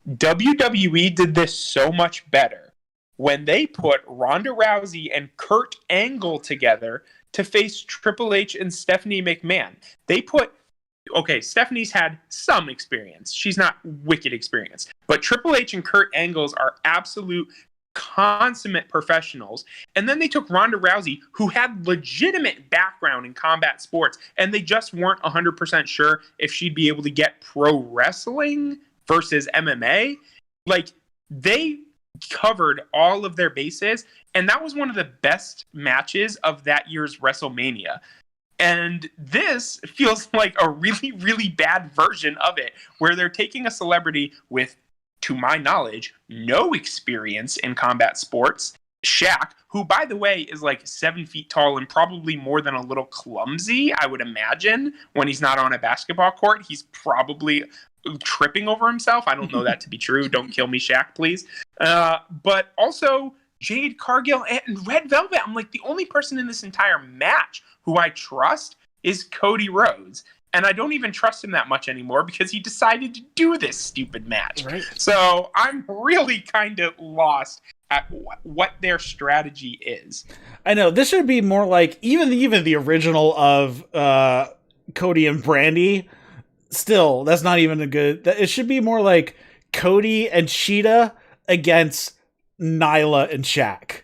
WWE did this so much better when they put Ronda Rousey and Kurt Angle together to face Triple H and Stephanie McMahon. Stephanie's had some experience. She's not wicked experienced. But Triple H and Kurt Angles are absolute consummate professionals. And then they took Ronda Rousey, who had legitimate background in combat sports, and they just weren't 100% sure if she'd be able to get pro wrestling versus MMA. Like, they covered all of their bases, and that was one of the best matches of that year's WrestleMania. And this feels like a really, really bad version of it, where they're taking a celebrity with, to my knowledge, no experience in combat sports, Shaq, who, by the way, is like 7 feet tall and probably more than a little clumsy, I would imagine, when he's not on a basketball court. He's probably tripping over himself. I don't know that to be true. Don't kill me, Shaq, please. But also Jade Cargill and Red Velvet. I'm like, the only person in this entire match who I trust is Cody Rhodes. And I don't even trust him that much anymore because he decided to do this stupid match. Right. So I'm really kind of lost at what their strategy is. I know, this should be more like even the original of Cody and Brandy. still, that's not even a good. It should be more like Cody and Sheeta against Nyla and Shaq.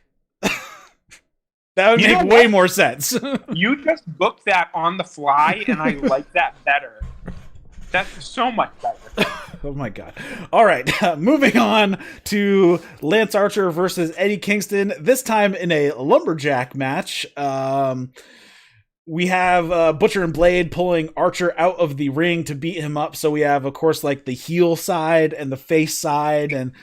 That would make way more sense. You just booked that on the fly, and I like that better. That's so much better. Oh my god. All right, moving on to Lance Archer versus Eddie Kingston, this time in a lumberjack match. We have Butcher and Blade pulling Archer out of the ring to beat him up. So we have, of course, like the heel side and the face side, and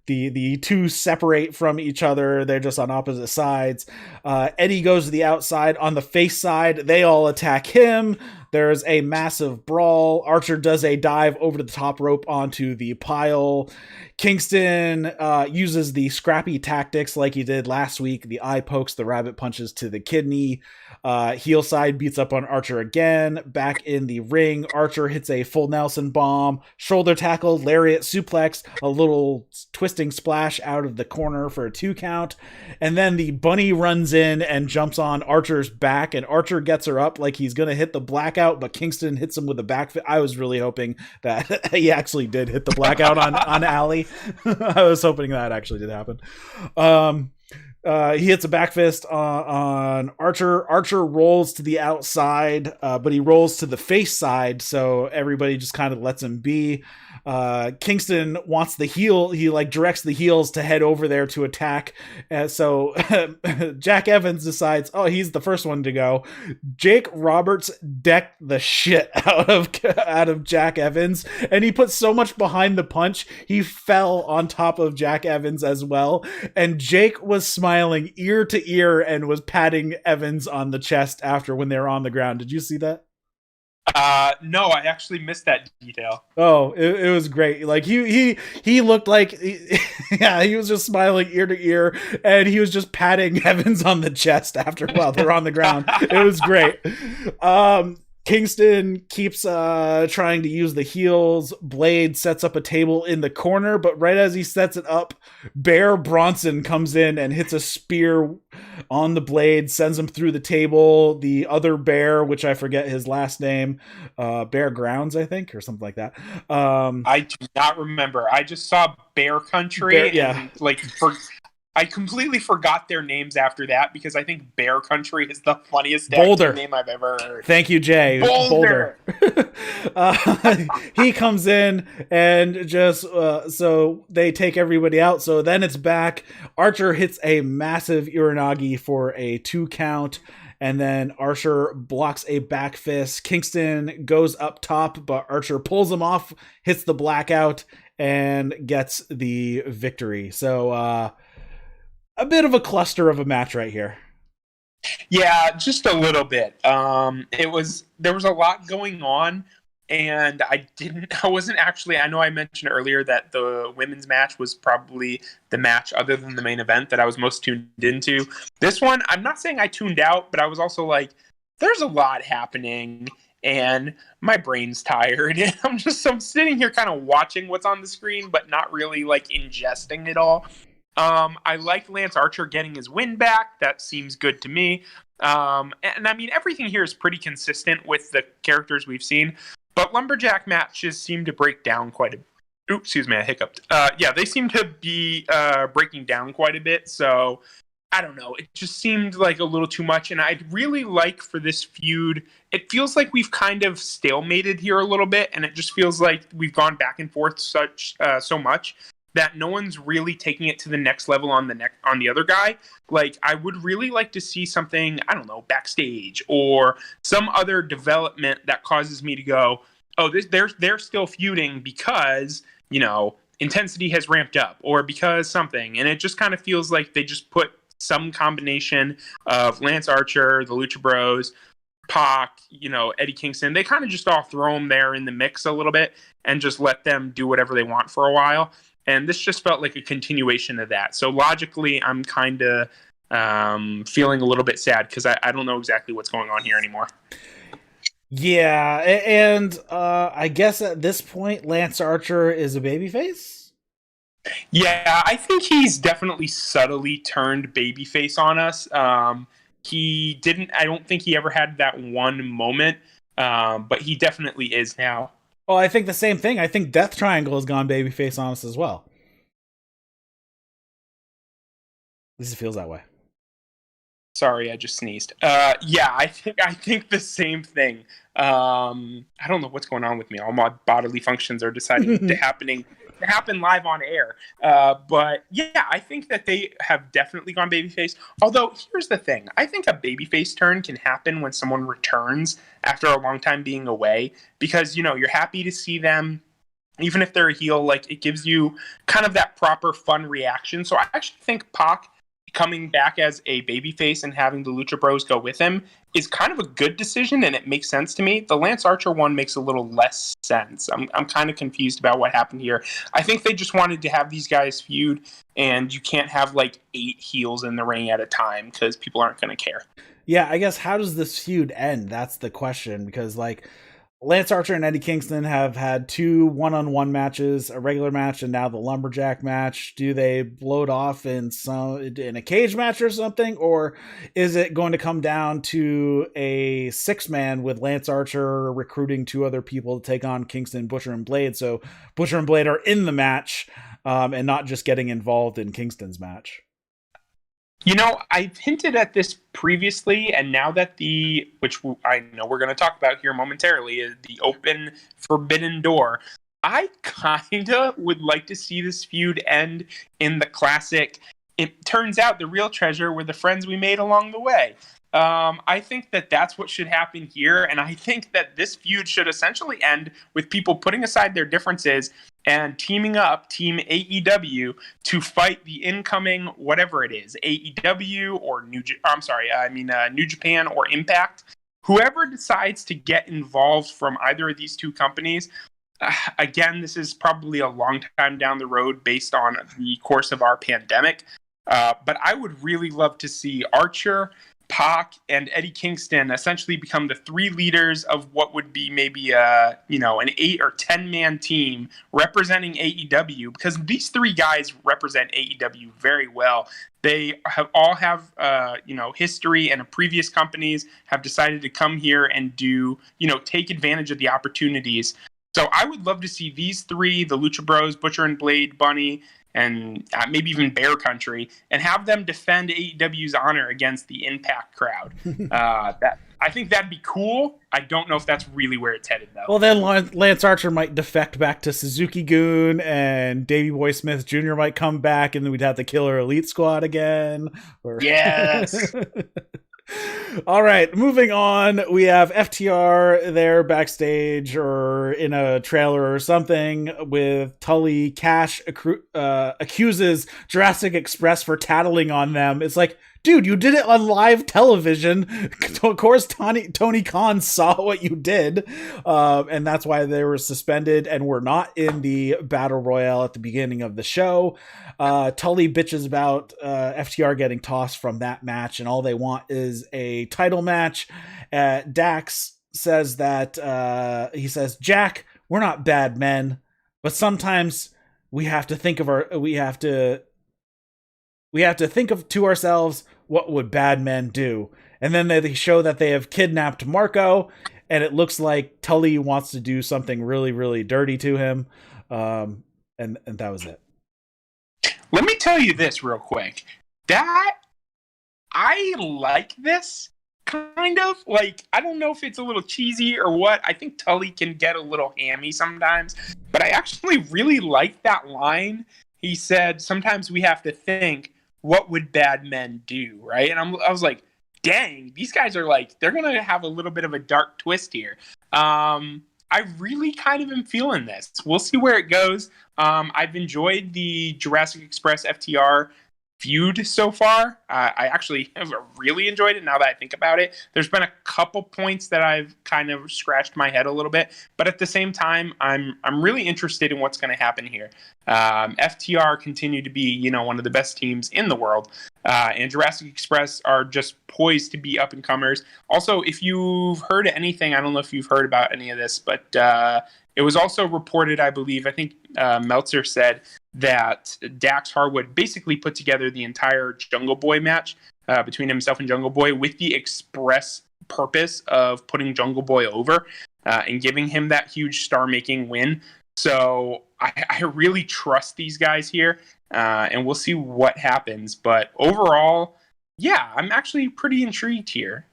the two separate from each other. They're just on opposite sides. Eddie goes to the outside. On the face side, they all attack him. There's a massive brawl. Archer does a dive over the top rope onto the pile. Kingston uses the scrappy tactics like he did last week. The eye pokes, the rabbit punches to the kidney. Heel side beats up on Archer again. Back in the ring, Archer hits a full Nelson bomb, shoulder tackle, lariat suplex, a little twisting splash out of the corner for a 2 count. And then the bunny runs in and jumps on Archer's back, and Archer gets her up like he's going to hit the blackout, but Kingston hits him with a back fist. I was really hoping that he actually did hit the blackout on Allie. I was hoping that actually did happen. He hits a back fist on Archer. Archer rolls to the outside, but he rolls to the face side, so everybody just kind of lets him be. Kingston wants the heel. He directs the heels to head over there to attack. So Jack Evans decides, he's the first one to go. Jake Roberts decked the shit out of Jack Evans, and he put so much behind the punch, he fell on top of Jack Evans as well. And Jake was smiling ear to ear and was patting Evans on the chest after when they were on the ground. Did you see that? No, I actually missed that detail. Oh, it was great. Like he looked like, he was just smiling ear to ear, and he was just patting Evans on the chest after while they're on the ground. It was great. Kingston keeps trying to use the heels. Blade sets up a table in the corner, but right as he sets it up, Bear Bronson comes in and hits a spear on the Blade, sends him through the table. The other Bear, which I forget his last name, Bear Grounds, I think, or something like that. I do not remember. I just saw Bear Country. And, I completely forgot their names after that because I think Bear Country is the funniest name I've ever heard. Thank you, Jay. Boulder. He comes in and just so they take everybody out. So then it's back. Archer hits a massive Uranagi for a 2 count. And then Archer blocks a back fist. Kingston goes up top, but Archer pulls him off, hits the blackout, and gets the victory. So, a bit of a cluster of a match right here. Yeah, just a little bit. There was a lot going on, and I know I mentioned earlier that the women's match was probably the match other than the main event that I was most tuned into. This one, I'm not saying I tuned out, but I was also like, there's a lot happening, and my brain's tired. And I'm sitting here kind of watching what's on the screen, but not really ingesting it all. I like Lance Archer getting his win back. That seems good to me. And I mean, everything here is pretty consistent with the characters we've seen, but Lumberjack matches seem to break down quite a bit. Oops, excuse me, I hiccuped. They seem to be breaking down quite a bit, so I don't know. It just seemed like a little too much, and I'd really like for this feud, it feels like we've kind of stalemated here a little bit, and it just feels like we've gone back and forth so much that no one's really taking it to the next level on the other guy. I would really like to see something, I don't know, backstage or some other development that causes me to go, they're still feuding because, intensity has ramped up or because something. And it just kind of feels like they just put some combination of Lance Archer, the Lucha Bros, Pac, Eddie Kingston. They kind of just all throw them there in the mix a little bit and just let them do whatever they want for a while. And this just felt like a continuation of that. So logically, I'm kind of feeling a little bit sad because I don't know exactly what's going on here anymore. Yeah, and I guess at this point, Lance Archer is a babyface? Yeah, I think he's definitely subtly turned babyface on us. I don't think he ever had that one moment But he definitely is now. Well, I think the same thing. I think Death Triangle has gone babyface on us as well. At least it feels that way. Sorry, I just sneezed. Yeah, I think the same thing. I don't know what's going on with me. All my bodily functions are deciding to happen live on air. But yeah, I think that they have definitely gone babyface. Although here's the thing, I think a babyface turn can happen when someone returns after a long time being away, because you're happy to see them. Even if they're a heel, like, it gives you kind of that proper fun reaction. So I actually think Pac coming back as a babyface and having the Lucha Bros go with him is kind of a good decision, and it makes sense to me. The Lance Archer one makes a little less sense. I'm kind of confused about what happened here. I think they just wanted to have these guys feud, and you can't have like 8 heels in the ring at a time because people aren't going to care. Yeah, I guess how does this feud end? That's the question, because like Lance Archer and Eddie Kingston have had 2 one-on-one matches, a regular match, and now the Lumberjack match. Do they blow it off in a cage match or something, or is it going to come down to a 6-man with Lance Archer recruiting 2 other people to take on Kingston, Butcher, and Blade? So Butcher and Blade are in the match and not just getting involved in Kingston's match. I've hinted at this previously, and now that which I know we're going to talk about here momentarily, is the open forbidden door, I kind of would like to see this feud end in the classic, it turns out the real treasure were the friends we made along the way. I think that that's what should happen here, and I think that this feud should essentially end with people putting aside their differences and teaming up, Team AEW, to fight the incoming whatever it is, AEW or New Japan or Impact. Whoever decides to get involved from either of these two companies, again, this is probably a long time down the road based on the course of our pandemic, but I would really love to see Archer, Pac, and Eddie Kingston essentially become the 3 leaders of what would be maybe an 8 or 10 man team representing AEW, because these 3 guys represent AEW very well. They all have history, and previous companies have decided to come here and take advantage of the opportunities. So I would love to see these 3, the Lucha Bros, Butcher and Blade, Bunny, and maybe even Bear Country, and have them defend AEW's honor against the Impact crowd. I think that'd be cool. I don't know if that's really where it's headed, though. Well, then Lance Archer might defect back to Suzuki-gun, and Davey Boy Smith Jr. might come back, and then we'd have the Killer Elite Squad again. Yes! All right, moving on. We have FTR there backstage or in a trailer or something with Tully. Cash accuses Jurassic Express for tattling on them. It's like, dude, you did it on live television. Of course, Tony Khan saw what you did, and that's why they were suspended and were not in the Battle Royale at the beginning of the show. Tully bitches about FTR getting tossed from that match, and all they want is a title match. Dax says that he says, Jack, we're not bad men, but sometimes we have to think to ourselves, what would bad men do? And then they show that they have kidnapped Marco, and it looks like Tully wants to do something really, really dirty to him. And that was it. Let me tell you this real quick. That I like this kind of, like, I don't know if it's a little cheesy or what. I think Tully can get a little hammy sometimes, but I actually really like that line. He said, sometimes we have to think, what would bad men do, right? And I was like, dang, these guys are like, they're going to have a little bit of a dark twist here. I really kind of am feeling this. We'll see where it goes. I've enjoyed the Jurassic Express FTR feud so far. I actually have really enjoyed it now that I think about it. There's been a couple points that I've kind of scratched my head a little bit, but at the same time, I'm really interested in what's going to happen here. FTR continue to be, one of the best teams in the world, and Jurassic Express are just poised to be up and comers. Also, if you've heard anything, I don't know if you've heard about any of this, but it was also reported, I believe, I think Meltzer said that Dax Harwood basically put together the entire Jungle Boy match between himself and Jungle Boy with the express purpose of putting Jungle Boy over and giving him that huge star-making win. So I really trust these guys here, and we'll see what happens. But overall, yeah, I'm actually pretty intrigued here.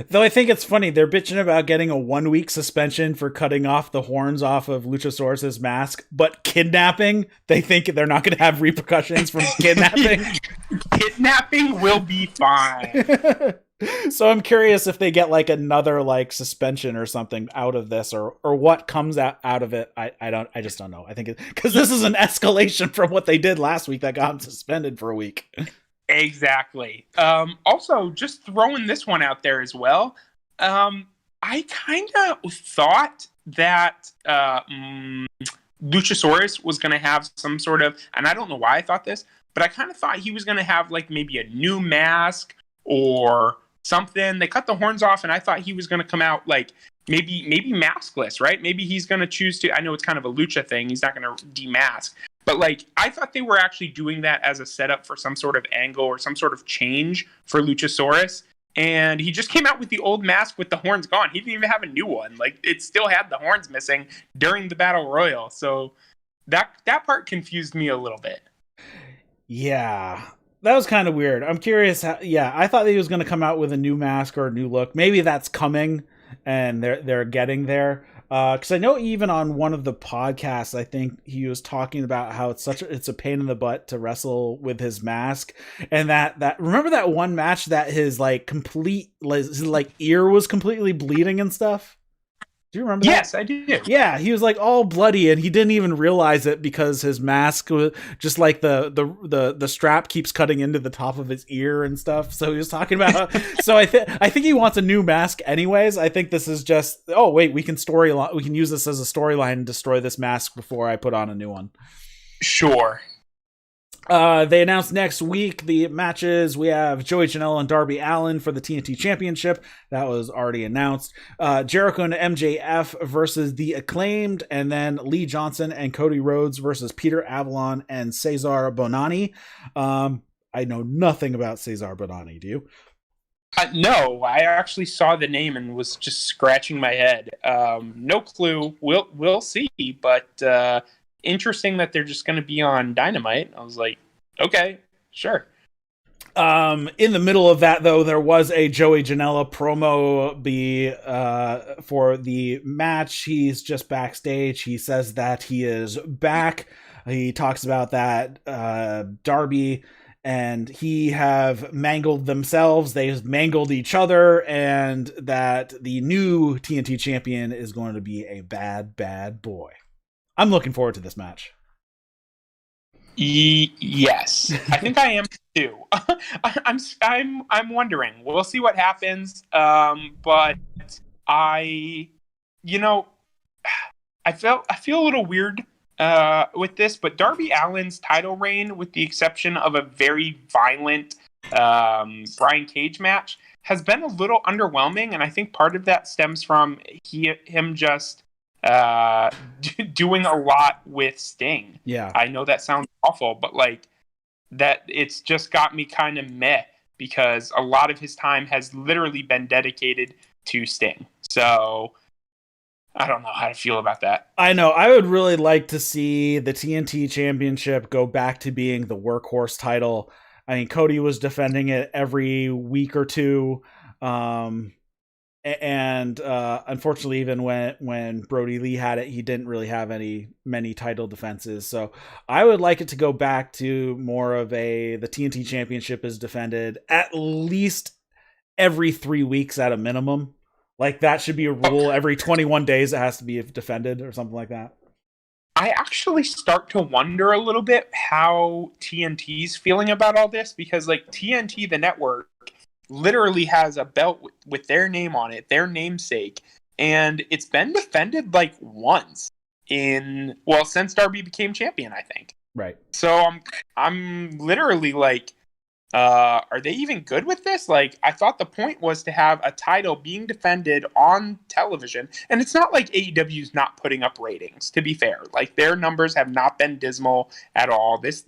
Though I think it's funny, they're bitching about getting a 1-week suspension for cutting off the horns off of Luchasaurus' mask, but kidnapping, they think they're not going to have repercussions from kidnapping. Kidnapping will be fine. So I'm curious if they get like another like suspension or something out of this, or what comes out of it. I just don't know. I think because this is an escalation from what they did last week that got them suspended for a week. Exactly. Also, just throwing this one out there as well. I kind of thought that Luchasaurus was going to have some sort of, and I don't know why I thought this, but I kind of thought he was going to have like maybe a new mask or something. They cut the horns off, and I thought he was going to come out like maybe maskless, right? Maybe he's going to choose to. I know it's kind of a lucha thing. He's not going to demask. But, like, I thought they were actually doing that as a setup for some sort of angle or some sort of change for Luchasaurus. And he just came out with the old mask with the horns gone. He didn't even have a new one. Like, it still had the horns missing during the Battle Royal. So that part confused me a little bit. Yeah, that was kind of weird. I'm curious. I thought he was going to come out with a new mask or a new look. Maybe that's coming, and they're getting there. Because I know even on one of the podcasts, I think he was talking about how it's a pain in the butt to wrestle with his mask, and that remember that one match that his ear was completely bleeding and stuff. Do you remember that? Yes, I do. Yeah, he was like all bloody, and he didn't even realize it because his mask was just like the strap keeps cutting into the top of his ear and stuff. So he was talking about. So I think he wants a new mask, anyways. I think this is just. Oh wait, we can use this as a storyline and destroy this mask before I put on a new one. Sure. They announced next week the matches. We have Joey Janela and Darby Allin for the TNT Championship. That was already announced. Jericho and MJF versus the Acclaimed, and then Lee Johnson and Cody Rhodes versus Peter Avalon and Cesar Bonani. I know nothing about Cesar Bonani. Do you? No, I actually saw the name and was just scratching my head. No clue. We'll see, but interesting that they're just going to be on Dynamite. I was like, okay, sure. In the middle of that, though, there was a Joey Janela promo for the match. He's just backstage. He says that he is back. He talks about that Darby and he have mangled themselves. They've mangled each other, and that the new TNT champion is going to be a bad, bad boy. I'm looking forward to this match. Yes, I think I am too. I'm wondering. We'll see what happens. But I feel a little weird with this. But Darby Allin's title reign, with the exception of a very violent Brian Cage match, has been a little underwhelming, and I think part of that stems from him just doing a lot with Sting. Yeah, I know that sounds awful, but like that, it's just got me kind of meh, because a lot of his time has literally been dedicated to Sting. So I don't know how to feel about that. I know. I would really like to see the TNT Championship go back to being the workhorse title. I mean, Cody was defending it every week or two. And unfortunately, even when Brody Lee had it, he didn't really have many title defenses. So I would like it to go back to more of the TNT Championship is defended at least every 3 weeks at a minimum. Like, that should be a rule. Every 21 days it has to be defended or something like that. I actually start to wonder a little bit how TNT's feeling about all this, because like TNT, the network, literally has a belt with their name on it, their namesake, and it's been defended like once since Darby became champion, I think. Right. So I'm literally like, are they even good with this? Like, I thought the point was to have a title being defended on television, and it's not like AEW's not putting up ratings, to be fair. Like, their numbers have not been dismal at all. This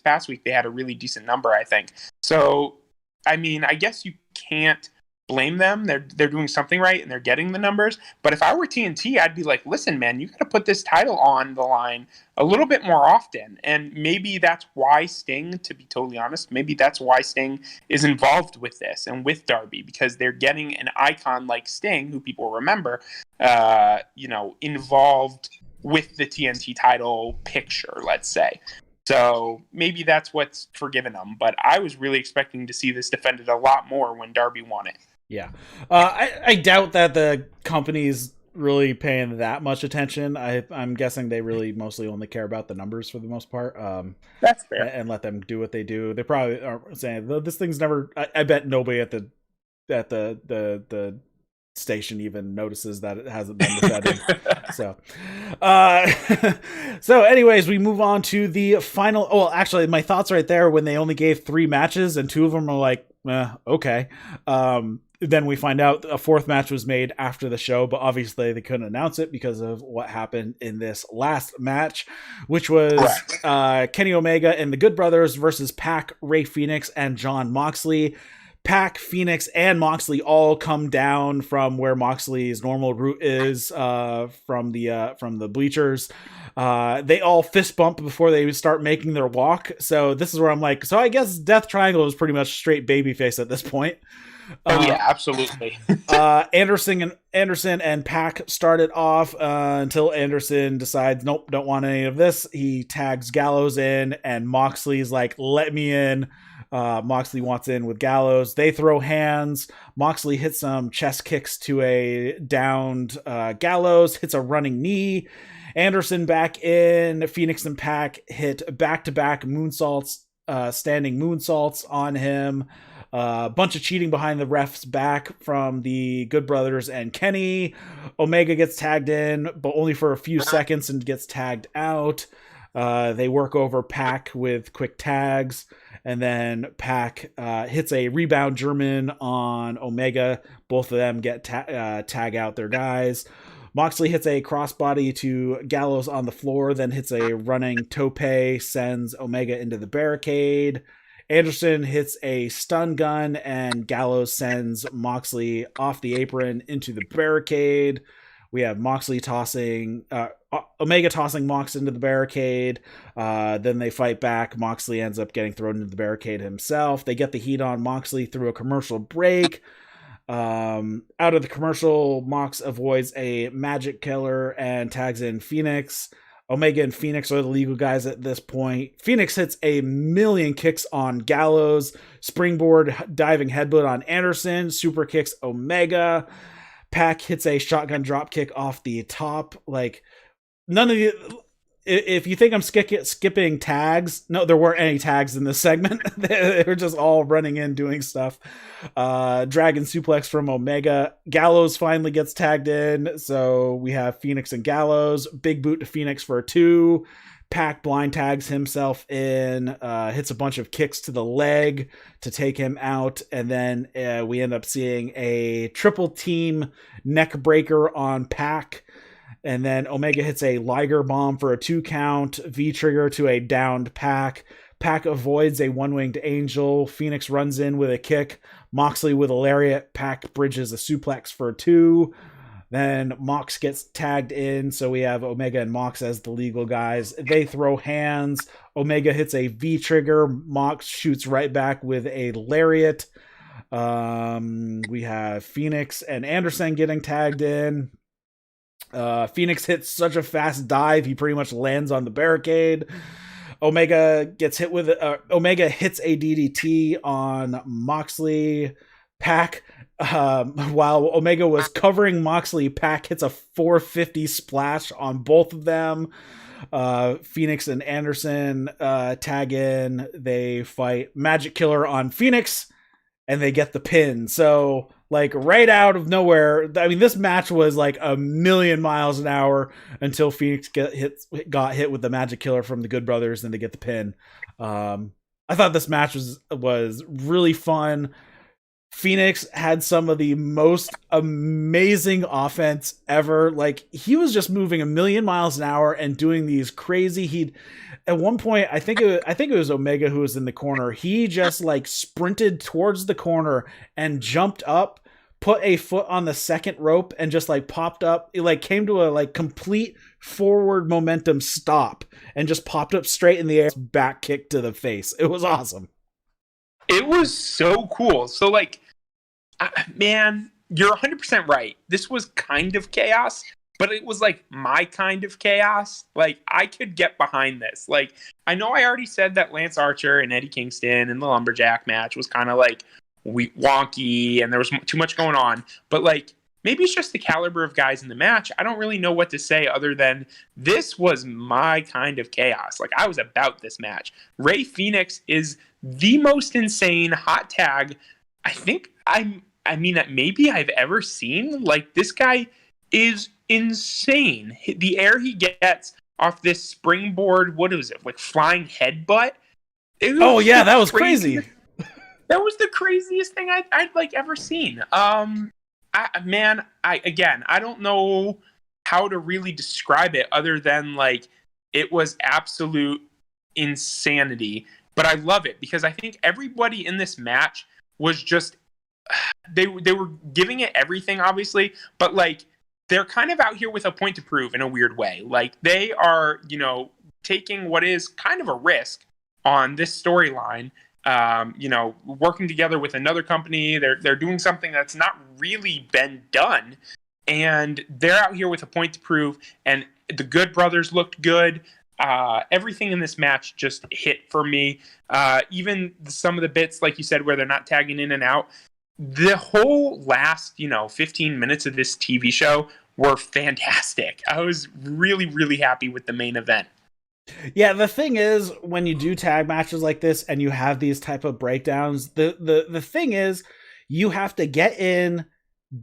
past week they had a really decent number, I think. So I mean, I guess you can't blame them. They're doing something right and they're getting the numbers. But if I were TNT, I'd be like, listen, man, you got to put this title on the line a little bit more often. And maybe that's why Sting, to be totally honest, maybe that's why Sting is involved with this and with Darby, because they're getting an icon like Sting, who people remember, involved with the TNT title picture, let's say. So maybe that's what's forgiven them. But I was really expecting to see this defended a lot more when Darby won it. Yeah. I doubt that the company's really paying that much attention. I'm guessing they really mostly only care about the numbers for the most part. That's fair. And let them do what they do. They probably are saying, this thing's never... I bet nobody at the station even notices that it hasn't been defended. So anyways, we move on to the final. Well, actually, my thoughts right there when they only gave 3 matches and 2 of them are like, okay. Then we find out a 4th match was made after the show, but obviously they couldn't announce it because of what happened in this last match, which was Kenny Omega and the Good Brothers versus Pac, Rey Fenix, and Jon Moxley. Pac, Fenix, and Moxley all come down from where Moxley's normal route is, from the bleachers. They all fist bump before they start making their walk. So this is where I'm like, so I guess Death Triangle is pretty much straight babyface at this point. Yeah, absolutely. Anderson and Pac started off until Anderson decides, nope, don't want any of this. He tags Gallows in, and Moxley's like, let me in. Moxley wants in with Gallows. They throw hands. Moxley hits some chest kicks to a downed Gallows, hits a running knee. Anderson back in. Fenix and Pac hit back-to-back moonsaults, standing moonsaults on him. A bunch of cheating behind the ref's back from the Good Brothers and Kenny. Omega gets tagged in, but only for a few seconds and gets tagged out. They work over Pac with quick tags. And then Pac hits a rebound German on Omega. Both of them get tag out their guys. Moxley hits a crossbody to Gallows on the floor, then hits a running tope, sends Omega into the barricade. Anderson hits a stun gun, and Gallows sends Moxley off the apron into the barricade. We have Moxley tossing... Omega tossing Mox into the barricade. Then they fight back. Moxley ends up getting thrown into the barricade himself. They get the heat on Moxley through a commercial break. Out of the commercial, Mox avoids a magic killer and tags in Fenix. Omega and Fenix are the legal guys at this point. Fenix hits a million kicks on Gallows. Springboard diving headbutt on Anderson. Super kicks Omega. Pac hits a shotgun drop kick off the top. Like, none of the... If you think I'm skipping tags, no, there weren't any tags in this segment. They were just all running in, doing stuff. Dragon suplex from Omega. Gallows finally gets tagged in, so we have Fenix and Gallows. Big boot to Fenix for a 2. Pac blind tags himself in, hits a bunch of kicks to the leg to take him out, and then we end up seeing a triple team neck breaker on Pac. And then Omega hits a Liger bomb for a 2 count, V-trigger to a downed Pac. Pac avoids a one-winged angel. Fenix runs in with a kick. Moxley with a lariat. Pac bridges a suplex for a 2. Then Mox gets tagged in, so we have Omega and Mox as the legal guys. They throw hands. Omega hits a V-trigger. Mox shoots right back with a lariat. We have Fenix and Anderson getting tagged in. Fenix hits such a fast dive, he pretty much lands on the barricade. Omega gets hit with Omega hits a DDT on Moxley. Pac, while Omega was covering Moxley, Pac hits a 450 splash on both of them. Fenix and Anderson tag in. They fight Magic Killer on Fenix, and they get the pin. So, like, right out of nowhere, I mean, this match was like a million miles an hour until Fenix got hit with the Magic Killer from the Good Brothers, and they get the pin. I thought this match was really fun. Fenix had some of the most amazing offense ever. Like, he was just moving a million miles an hour and doing these crazy. At one point, I think it was Omega who was in the corner. He just like sprinted towards the corner and jumped up put a foot on the second rope and just like popped up. It like came to a like complete forward momentum stop and just popped up straight in the air, back kick to the face. It was awesome. It was so cool. So like, man, you're 100% right. This was kind of chaos, but it was like my kind of chaos. Like, I could get behind this. Like, I know I already said that Lance Archer and Eddie Kingston and the Lumberjack match was kind of like wonky and there was too much going on. But like, maybe it's just the caliber of guys in the match. I don't really know what to say other than this was my kind of chaos. Like, I was about this match. Rey Fenix is the most insane hot tag I mean that maybe I've ever seen. Like, this guy is insane. The air he gets off this springboard, what is it, like flying headbutt? Oh yeah, that was crazy. That was the craziest thing I'd like ever seen. I don't know how to really describe it other than like it was absolute insanity. But I love it because I think everybody in this match was just they were giving it everything, obviously, but like they're kind of out here with a point to prove in a weird way. Like, they are, taking what is kind of a risk on this storyline. Working together with another company, they're doing something that's not really been done, and they're out here with a point to prove. And the Good Brothers looked good. Everything in this match just hit for me. Even some of the bits, like you said, where they're not tagging in and out. The whole last, 15 minutes of this TV show were fantastic. I was really, really happy with the main event. Yeah, the thing is, when you do tag matches like this and you have these type of breakdowns, the thing is, you have to get in,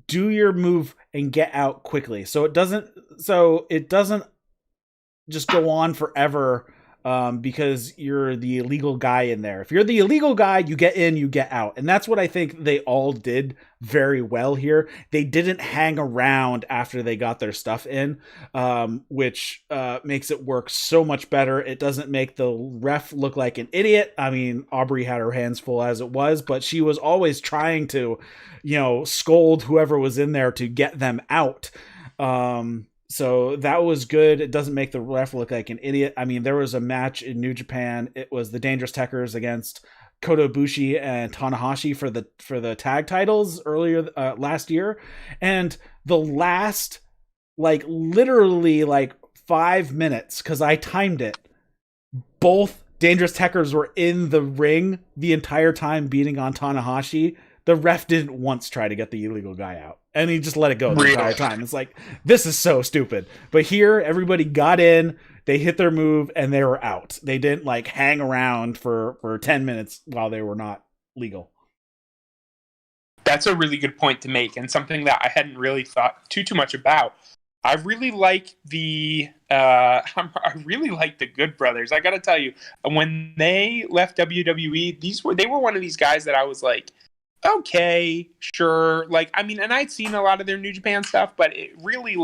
do your move, and get out quickly. So it doesn't just go on forever because you're the illegal guy in there. If you're the illegal guy, you get in, you get out. And that's what I think they all did very well here. They didn't hang around after they got their stuff in, which makes it work so much better. It doesn't make the ref look like an idiot. I mean, Aubrey had her hands full as it was, but she was always trying to, scold whoever was in there to get them out. So that was good. It doesn't make the ref look like an idiot. I mean, there was a match in New Japan. It was the Dangerous Tekkers against Kota Ibushi and Tanahashi for the tag titles earlier last year. And the last, literally 5 minutes, because I timed it, both Dangerous Tekkers were in the ring the entire time beating on Tanahashi. The ref didn't once try to get the illegal guy out. And he just let it go the entire time. It's like, this is so stupid. But here, everybody got in, they hit their move, and they were out. They didn't hang around for 10 minutes while they were not legal. That's a really good point to make, and something that I hadn't really thought too much about. I really like the Good Brothers. I got to tell you, when they left WWE, they were one of these guys that I was like, okay, sure. And I'd seen a lot of their New Japan stuff, but it really,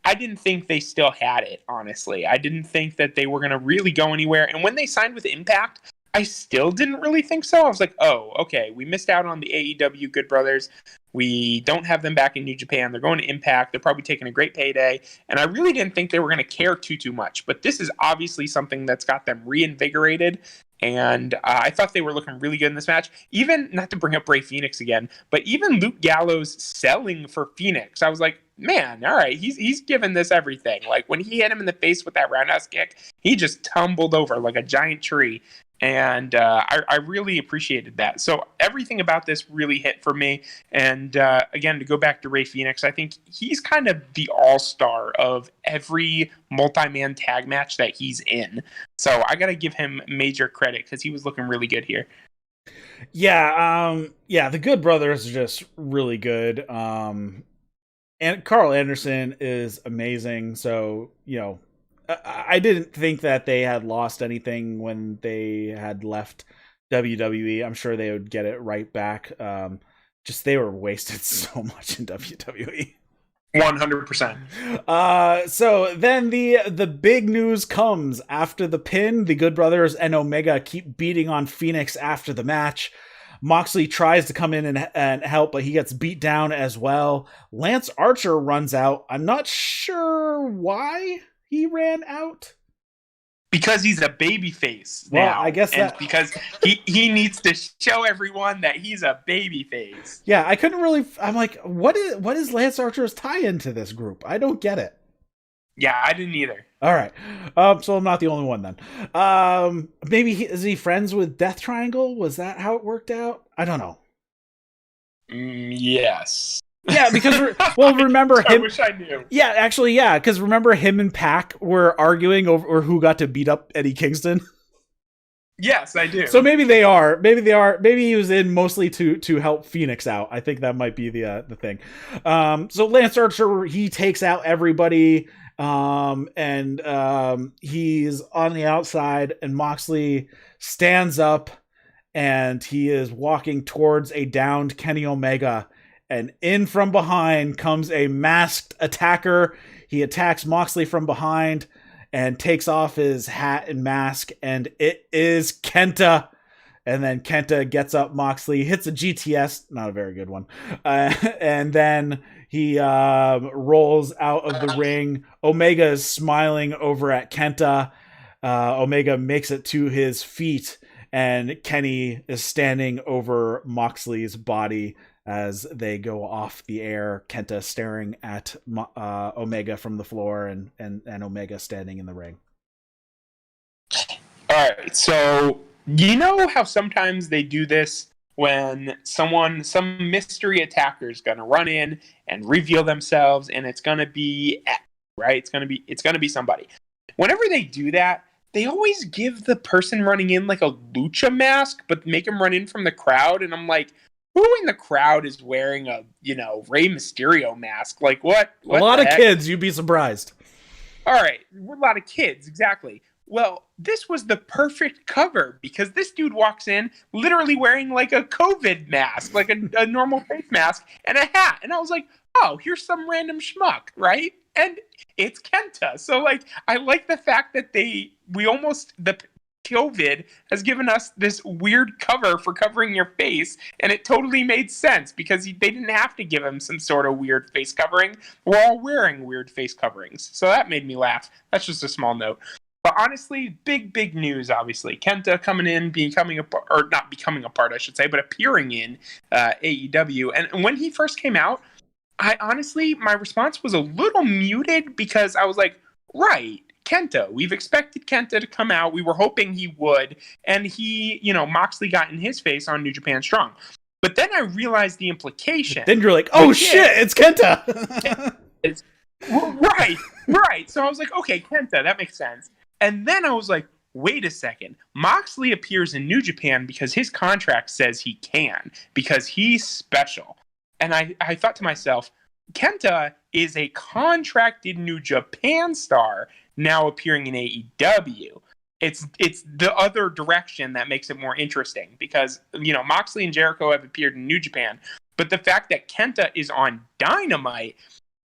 I didn't think they still had it, honestly. I didn't think that they were going to really go anywhere. And when they signed with Impact, I still didn't really think so. I was like, oh, okay, we missed out on the AEW Good Brothers. We don't have them back in New Japan. They're going to Impact. They're probably taking a great payday. And I really didn't think they were going to care too much. But this is obviously something that's got them reinvigorated. And I thought they were looking really good in this match. Even, not to bring up Rey Fenix again, but even Luke Gallows selling for Fenix. I was like, man, all right, he's giving this everything. When he hit him in the face with that roundhouse kick, he just tumbled over like a giant tree. And I really appreciated that. So everything about this really hit for me. And again, to go back to Rey Fenix, I think he's kind of the all-star of every multi-man tag match that he's in. So I got to give him major credit because he was looking really good here. Yeah, the Good Brothers are just really good. And Carl Anderson is amazing. So, I didn't think that they had lost anything when they had left WWE. I'm sure they would get it right back. Just they were wasted so much in WWE. 100%. So then the big news comes after the pin. The Good Brothers and Omega keep beating on Fenix after the match. Moxley tries to come in and help, but he gets beat down as well. Lance Archer runs out. I'm not sure why he ran out. Because he's a babyface now. Well, I guess that because he needs to show everyone that he's a babyface. Yeah, I couldn't really. I'm like, what is Lance Archer's tie-in to this group? I don't get it. Yeah, I didn't either. All right, so I'm not the only one then. Maybe is he friends with Death Triangle? Was that how it worked out? I don't know. Yes. Yeah, because remember him. I wish I knew. Yeah, actually, yeah, because remember him and Pac were arguing over who got to beat up Eddie Kingston. Yes, I do. So maybe they are. Maybe he was in mostly to help Fenix out. I think that might be the thing. So Lance Archer, he takes out everybody. And he's on the outside, and Moxley stands up, and he is walking towards a downed Kenny Omega, and in from behind comes a masked attacker. He attacks Moxley from behind and takes off his hat and mask, and it is Kenta. And then Kenta gets up Moxley, hits a GTS, not a very good one, and then he rolls out of the ring. Omega is smiling over at Kenta. Omega makes it to his feet, and Kenny is standing over Moxley's body as they go off the air. Kenta staring at Omega from the floor, and Omega standing in the ring. All right, so you know how sometimes they do this when some mystery attacker is going to run in and reveal themselves, and it's going to be X, right? It's going to be somebody. Whenever they do that, they always give the person running in like a lucha mask, but make them run in from the crowd. And I'm like, who in the crowd is wearing a Rey Mysterio mask? Like what a lot of kids, you'd be surprised. All right, we're a lot of kids, exactly. Well, this was the perfect cover because this dude walks in literally wearing like a COVID mask, like a normal face mask and a hat. And I was like, oh, here's some random schmuck, right? And it's Kenta. So like, I like the fact that the COVID has given us this weird cover for covering your face. And it totally made sense because they didn't have to give him some sort of weird face covering. We're all wearing weird face coverings. So that made me laugh. That's just a small note. But honestly, big news, obviously. Kenta coming in, not becoming a part, I should say, but appearing in AEW. And when he first came out, my response was a little muted because I was like, right, Kenta. We've expected Kenta to come out. We were hoping he would. And he, Moxley got in his face on New Japan Strong. But then I realized the implication. Then you're like, oh shit, it's Kenta. Right. So I was like, okay, Kenta, that makes sense. And then I was like, wait a second. Moxley appears in New Japan because his contract says he can, because he's special. And I thought to myself, Kenta is a contracted New Japan star now appearing in AEW. It's the other direction that makes it more interesting because, Moxley and Jericho have appeared in New Japan. But the fact that Kenta is on Dynamite,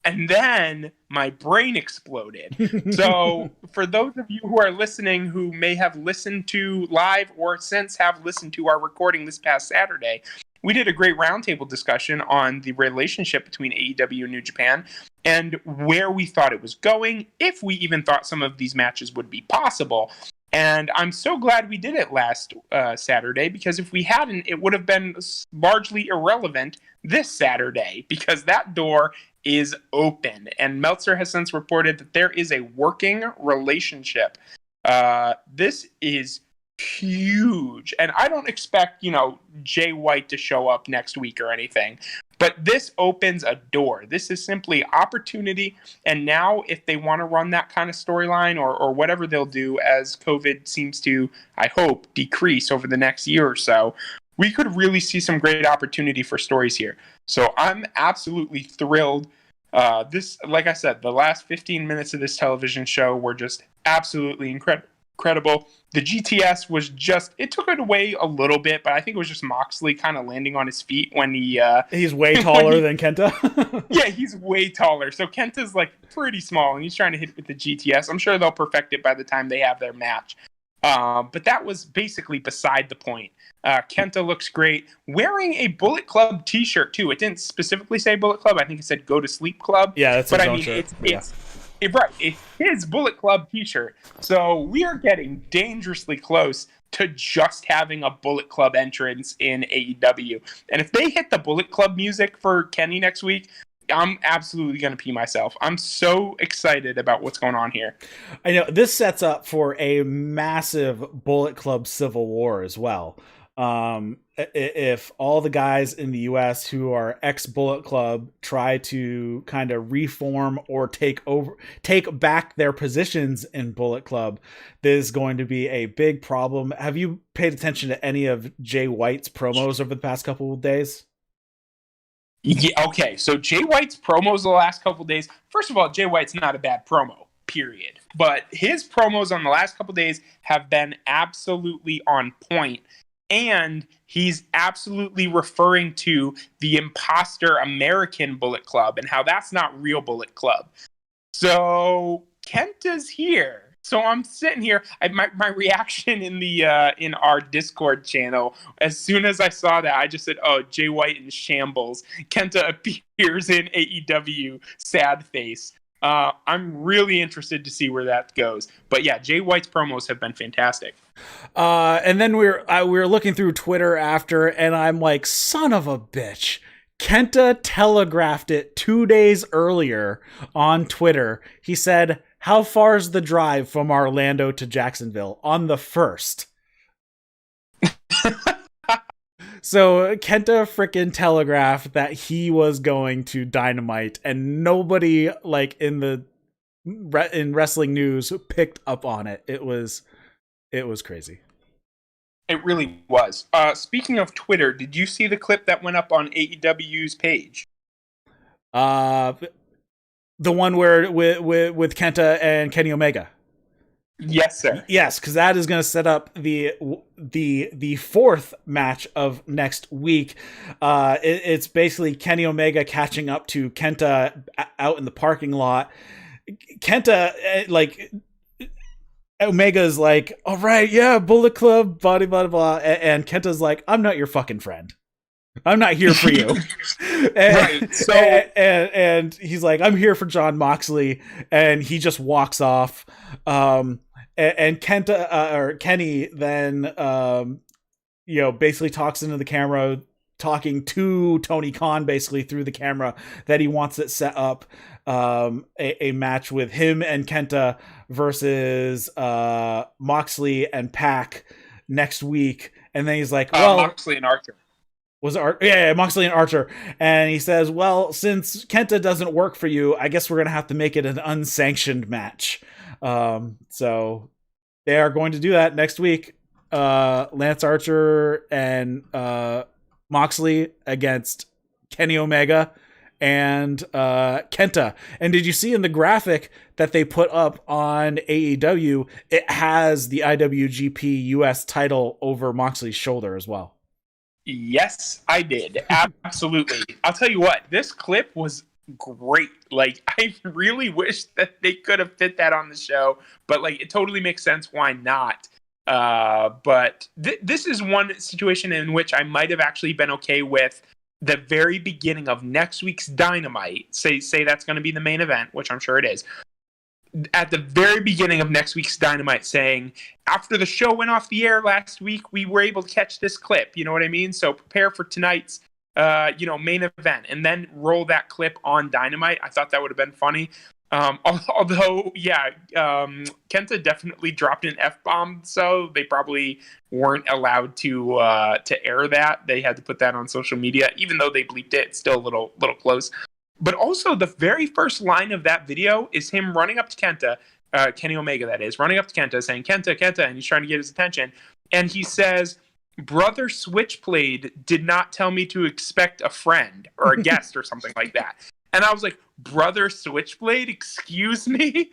and then my brain exploded. So for those of you who are listening who may have listened to live or since have listened to our recording this past Saturday, we did a great roundtable discussion on the relationship between AEW and New Japan and where we thought it was going, if we even thought some of these matches would be possible. And I'm so glad we did it last Saturday, because if we hadn't, it would have been largely irrelevant this Saturday, because that door is open. And Meltzer has since reported that there is a working relationship. This is huge. And I don't expect, Jay White to show up next week or anything. But this opens a door. This is simply opportunity. And now if they want to run that kind of storyline or whatever they'll do as COVID seems to, I hope, decrease over the next year or so, we could really see some great opportunity for stories here. So I'm absolutely thrilled. This, like I said, the last 15 minutes of this television show were just absolutely incredible. The GTS was it took it away a little bit, but I think it was just Moxley kind of landing on his feet when he's way taller than Kenta. Yeah, he's way taller. So Kenta's like pretty small and he's trying to hit with the GTS. I'm sure they'll perfect it by the time they have their match. But that was basically beside the point. Kenta looks great, wearing a Bullet Club T-shirt too. It didn't specifically say Bullet Club. I think it said Go to Sleep Club. Yeah, that's but his I own mean, shirt. it's his Bullet Club T-shirt. So we are getting dangerously close to just having a Bullet Club entrance in AEW. And if they hit the Bullet Club music for Kenny next week, I'm absolutely going to pee myself. I'm so excited about what's going on here. I know this sets up for a massive Bullet Club civil war as well. If all the guys in the US who are ex Bullet Club try to kind of reform or take back their positions in Bullet Club, this is going to be a big problem. Have you paid attention to any of Jay White's promos over the past couple of days? Yeah, okay, so Jay White's promos the last couple of days. First of all, Jay White's not a bad promo, period. But his promos on the last couple of days have been absolutely on point. And he's absolutely referring to the imposter American Bullet Club and how that's not real Bullet Club. So Kenta's here. So I'm sitting here. My reaction in our Discord channel, as soon as I saw that, I just said, "Oh, Jay White in shambles." Kenta appears in AEW, sad face. I'm really interested to see where that goes. But yeah, Jay White's promos have been fantastic. And then we were looking through Twitter after, and I'm like, son of a bitch. Kenta telegraphed it 2 days earlier on Twitter. He said, "How far is the drive from Orlando to Jacksonville?" on the 1st. So Kenta frickin' telegraphed that he was going to Dynamite, and nobody in wrestling news picked up on it. It was crazy. It really was. Speaking of Twitter, did you see the clip that went up on AEW's page? The one where with Kenta and Kenny Omega. Yes, sir. Yes, because that is going to set up the 4th match of next week. It's basically Kenny Omega catching up to Kenta out in the parking lot. Kenta, Omega's like, "All right, yeah, Bullet Club, blah, blah, blah." And Kenta's like, "I'm not your fucking friend. I'm not here for you." Right. So, and he's like, "I'm here for John Moxley," and he just walks off. And Kenta or Kenny then basically talks into the camera, talking to Tony Khan basically through the camera, that he wants it set up a match with him and Kenta versus Moxley and Pac next week. And then he's like, "Well, Moxley and Archer." Was it yeah, Moxley and Archer. And he says, "Well, since Kenta doesn't work for you, I guess we're going to have to make it an unsanctioned match." So they are going to do that next week. Lance Archer and Moxley against Kenny Omega and Kenta. And did you see in the graphic that they put up on AEW, it has the IWGP US title over Moxley's shoulder as well? Yes, I did. Absolutely. I'll tell you what, this clip was great. I really wish that they could have fit that on the show, but it totally makes sense. Why not? But this is one situation in which I might have actually been okay with the very beginning of next week's Dynamite. Say that's going to be the main event, which I'm sure it is. At the very beginning of next week's Dynamite, saying, after the show went off the air last week, we were able to catch this clip. You know what I mean? So prepare for tonight's main event, and then roll that clip on Dynamite. I thought that would have been funny. Although, Kenta definitely dropped an F-bomb, so they probably weren't allowed to air that. They had to put that on social media, even though they bleeped it. It's still a little close. But also, the very first line of that video is him running up to Kenta, Kenny Omega, that is, running up to Kenta, saying, "Kenta, Kenta," and he's trying to get his attention. And he says, "Brother Switchblade did not tell me to expect a friend or a guest," or something like that. And I was like, "Brother Switchblade, excuse me?"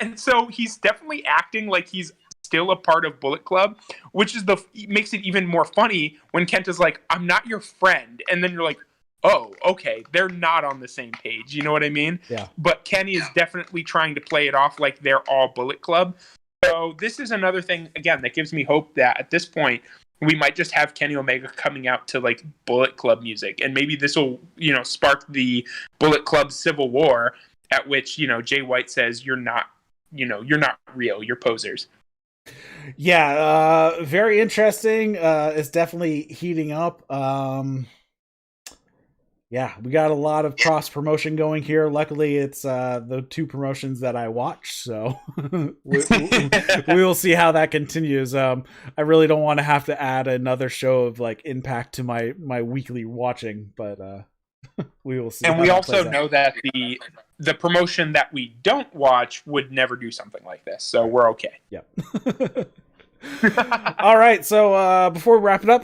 And so he's definitely acting like he's still a part of Bullet Club, which is makes it even more funny when Kenta's like, "I'm not your friend." And then you're like, oh, okay, they're not on the same page. You know what I mean? Yeah. But Kenny is definitely trying to play it off like they're all Bullet Club. So this is another thing, again, that gives me hope that at this point, we might just have Kenny Omega coming out to like Bullet Club music. And maybe this will, spark the Bullet Club Civil War, at which, Jay White says, you're not real, you're posers. Yeah, very interesting. It's definitely heating up. Yeah, we got a lot of cross promotion going here. Luckily, it's the two promotions that I watch, so we will see how that continues. I really don't want to have to add another show of like Impact to my weekly watching, but we will see. And we also know that the promotion that we don't watch would never do something like this, so we're okay. Yep. All right, so before we wrap it up,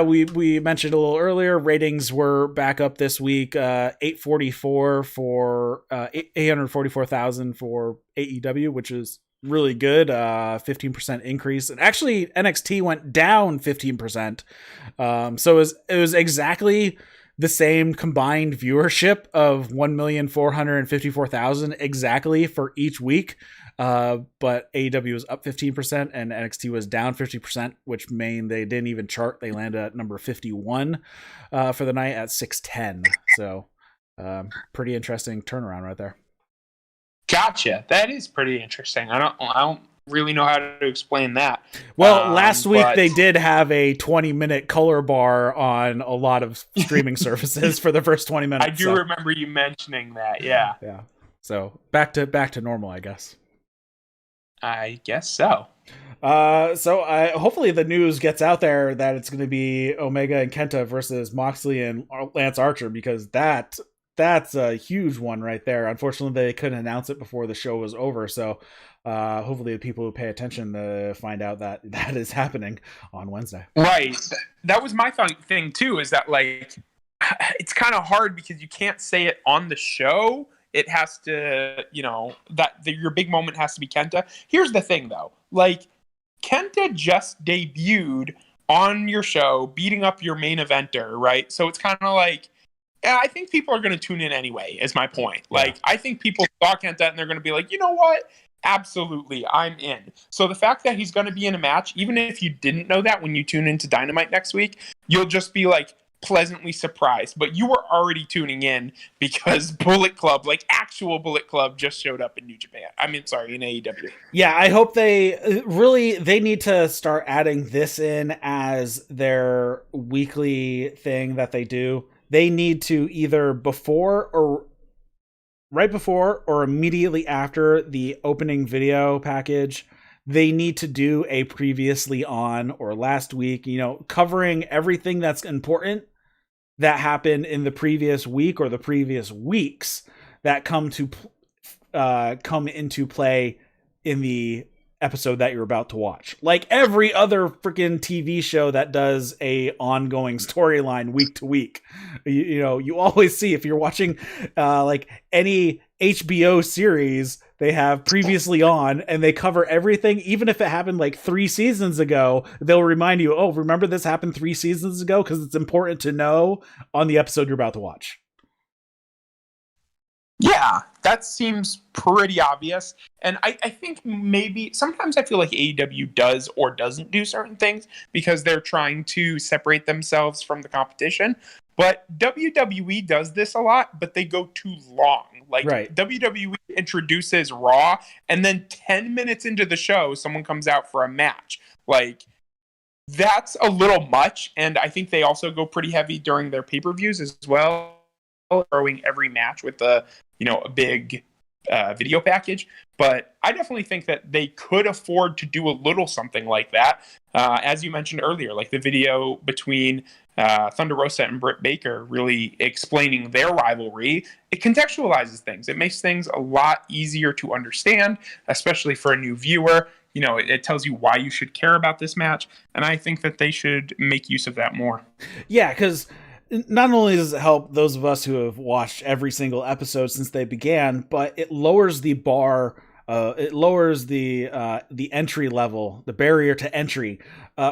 we mentioned a little earlier, ratings were back up this week, 844 for 844,000 for AEW, which is really good, 15% increase. And actually NXT went down 15%, so it was exactly the same combined viewership of 1,454,000 exactly for each week. But AEW was up 15% and NXT was down 50%, which mean they didn't even chart. They landed at number 51 for the night at 610. So pretty interesting turnaround right there. Gotcha. That is pretty interesting. I don't really know how to explain that. Well, last week they did have a 20-minute color bar on a lot of streaming services for the first 20 minutes. I do remember you mentioning that. Yeah. Yeah. So back to normal, I guess. I guess so. Hopefully the news gets out there that it's going to be Omega and Kenta versus Moxley and Lance Archer, because that's a huge one right there. Unfortunately, they couldn't announce it before the show was over, so hopefully the people who pay attention to find out that is happening on Wednesday. Right. That was my thing too, is that like it's kind of hard because you can't say it on the show. It has to, your big moment has to be Kenta. Here's the thing, though. Like, Kenta just debuted on your show, beating up your main eventer, right? So it's kind of like, yeah, I think people are going to tune in anyway, is my point. Like, I think people saw Kenta and they're going to be like, you know what? Absolutely, I'm in. So the fact that he's going to be in a match, even if you didn't know that when you tune into Dynamite next week, you'll just be like, pleasantly surprised, but you were already tuning in because Bullet Club, like actual Bullet Club, just showed up in New Japan. In AEW. Yeah, I hope they need to start adding this in as their weekly thing that they do. They need to either right before or immediately after the opening video package, they need to do a previously on or last week, covering everything that's important that happened in the previous week or the previous weeks that come into play in the episode that you're about to watch. Like every other freaking TV show that does a ongoing storyline week to week. You always see, if you're watching like any HBO series, they have previously on and they cover everything. Even if it happened like 3 seasons ago, they'll remind you, oh, remember this happened 3 seasons ago? Because it's important to know on the episode you're about to watch. Yeah, that seems pretty obvious. And I think maybe sometimes I feel like AEW does or doesn't do certain things because they're trying to separate themselves from the competition. But WWE does this a lot, but they go too long. Like WWE introduces Raw, and then 10 minutes into the show, someone comes out for a match. Like, that's a little much. And I think they also go pretty heavy during their pay-per-views as well, throwing every match with a big video package. But I definitely think that they could afford to do a little something like that. As you mentioned earlier, like the video between Thunder Rosa and Britt Baker really explaining their rivalry. It contextualizes things. It makes things a lot easier to understand, especially for a new viewer. It tells you why you should care about this match. And I think that they should make use of that more. Yeah, because not only does it help those of us who have watched every single episode since they began, but it lowers the bar. It lowers the entry level, the barrier to entry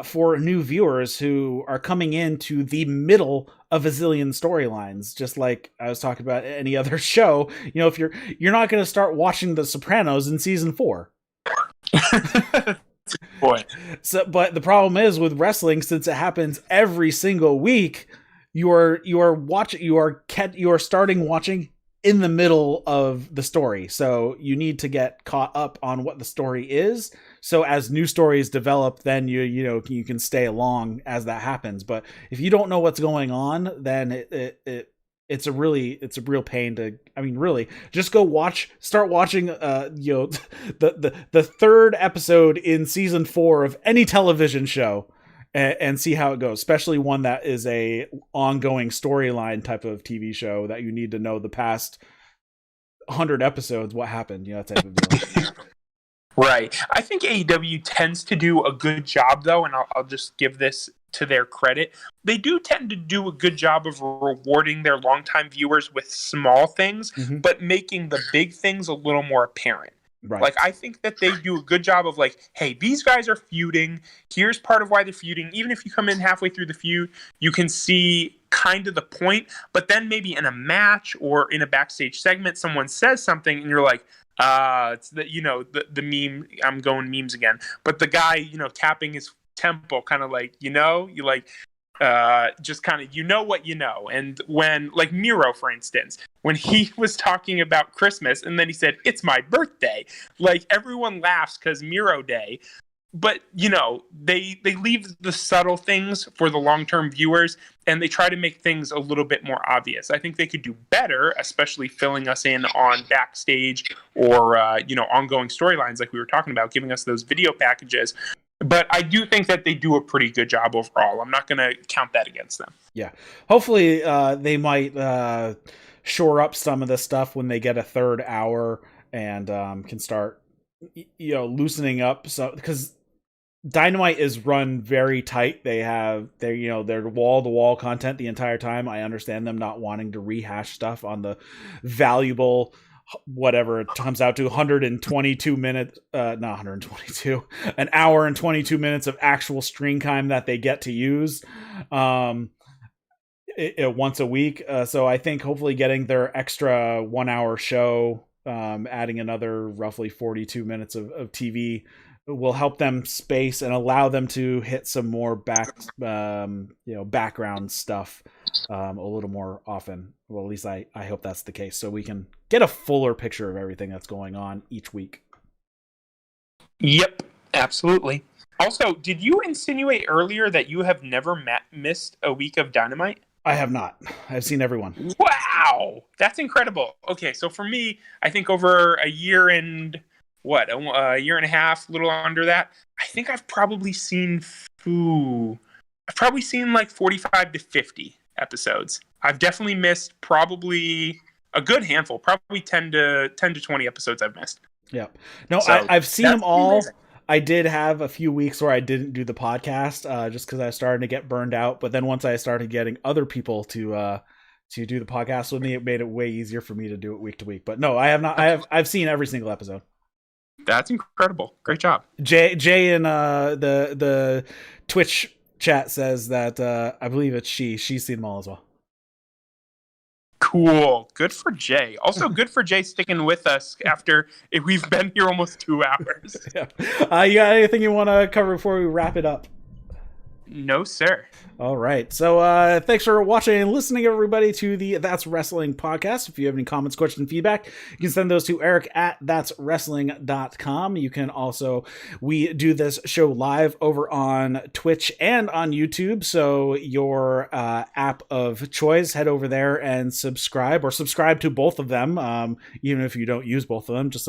for new viewers who are coming into the middle of a zillion storylines. Just like I was talking about any other show, if you're not going to start watching The Sopranos in season 4. Boy. So, but the problem is with wrestling, since it happens every single week, you are starting watching in the middle of the story. So you need to get caught up on what the story is. So as new stories develop, then you can stay along as that happens. But if you don't know what's going on, then it's a real pain to, I mean, really just start watching the third episode in season 4 of any television show and see how it goes, especially one that is a ongoing storyline type of TV show that you need to know the past 100 episodes what happened, type of deal. Right. I think AEW tends to do a good job, though, and I'll just give this to their credit. They do tend to do a good job of rewarding their longtime viewers with small things, but making the big things a little more apparent. Right. Like, I think that they do a good job of like, hey, these guys are feuding. Here's part of why they're feuding. Even if you come in halfway through the feud, you can see kind of the point. But then maybe in a match or in a backstage segment, someone says something and you're like, it's the meme. I'm going memes again. But the guy, tapping his temple, kind of like, you like, just kind of, what you know. And when, like Miro, for instance, when he was talking about Christmas and then he said, it's my birthday, like everyone laughs because Miro Day. But, they leave the subtle things for the long-term viewers and they try to make things a little bit more obvious. I think they could do better, especially filling us in on backstage or, ongoing storylines like we were talking about, giving us those video packages. But I do think that they do a pretty good job overall. I'm not going to count that against them. Yeah. Hopefully they might shore up some of this stuff when they get a third hour and can start, loosening up. So, because Dynamite is run very tight. They're wall-to-wall content the entire time. I understand them not wanting to rehash stuff on the valuable, whatever it comes out to, 122 minutes, not 122, an hour and 22 minutes of actual screen time that they get to use once a week. So I think hopefully getting their extra 1 hour show, adding another roughly 42 minutes of TV will help them space and allow them to hit some more background stuff a little more often. Well, at least I hope that's the case, so we can get a fuller picture of everything that's going on each week. Yep, absolutely. Also, did you insinuate earlier that you have never missed a week of Dynamite? I have not. I've seen everyone. Wow, that's incredible. Okay, so for me, I think over a year and a year and a half, a little under that, I think I've probably seen like 45 to 50 episodes. I've definitely missed probably a good handful, probably 10 to 20 episodes I've missed. Yeah. No, so I've seen them all. Amazing. I did have a few weeks where I didn't do the podcast just because I was starting to get burned out. But then once I started getting other people to do the podcast with me, it made it way easier for me to do it week to week. But no, I have not. I've seen every single episode. That's incredible. Great job. Jay in the Twitch chat says that I believe it's she's seen them all as well. Cool. Good for Jay. Also good for Jay sticking with us after we've been here almost 2 hours. Yeah. You got anything you want to cover before we wrap it up? No, sir. All right. So thanks for watching and listening, everybody, to the That's Wrestling podcast. If you have any comments, questions, feedback, you can send those to Eric at that'swrestling.com. You can also, we do this show live over on Twitch and on YouTube. So your app of choice, head over there and subscribe to both of them. Even if you don't use both of them, just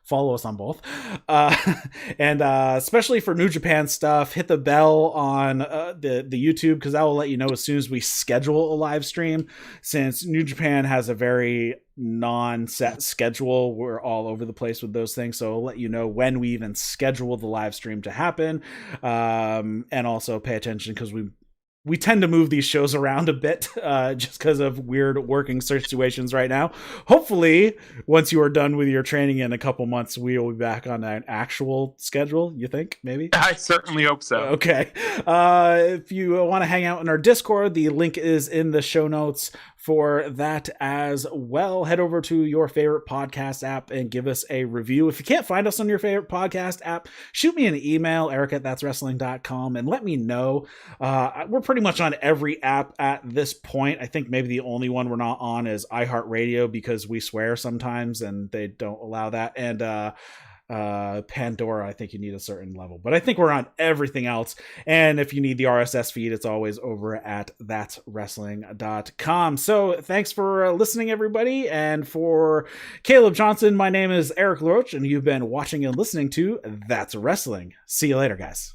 follow us on both. And especially for New Japan stuff, hit the bell on the YouTube, because that will let you know as soon as we schedule a live stream. Since New Japan has a very non-set schedule, we're all over the place with those things, so I'll let you know when we even schedule the live stream to happen. And also pay attention, because we we tend to move these shows around a bit just because of weird working situations right now. Hopefully, once you are done with your training in a couple months, we will be back on an actual schedule, you think? Maybe? I certainly hope so. Okay. If you want to hang out in our Discord, the link is in the show notes for that as well. Head over to your favorite podcast app and give us a review. If you can't find us on your favorite podcast app, shoot me an email, eric@thatswrestling.com, and let me know. We're pretty much on every app at this point. I think maybe the only one we're not on is iHeartRadio because we swear sometimes and they don't allow that. And Pandora, I think you need a certain level, but I think we're on everything else. And if you need the RSS feed, it's always over at thatswrestling.com. So thanks for listening, everybody. And for Caleb Johnson, my name is Eric LaRoche, and you've been watching and listening to That's Wrestling. See you later, guys.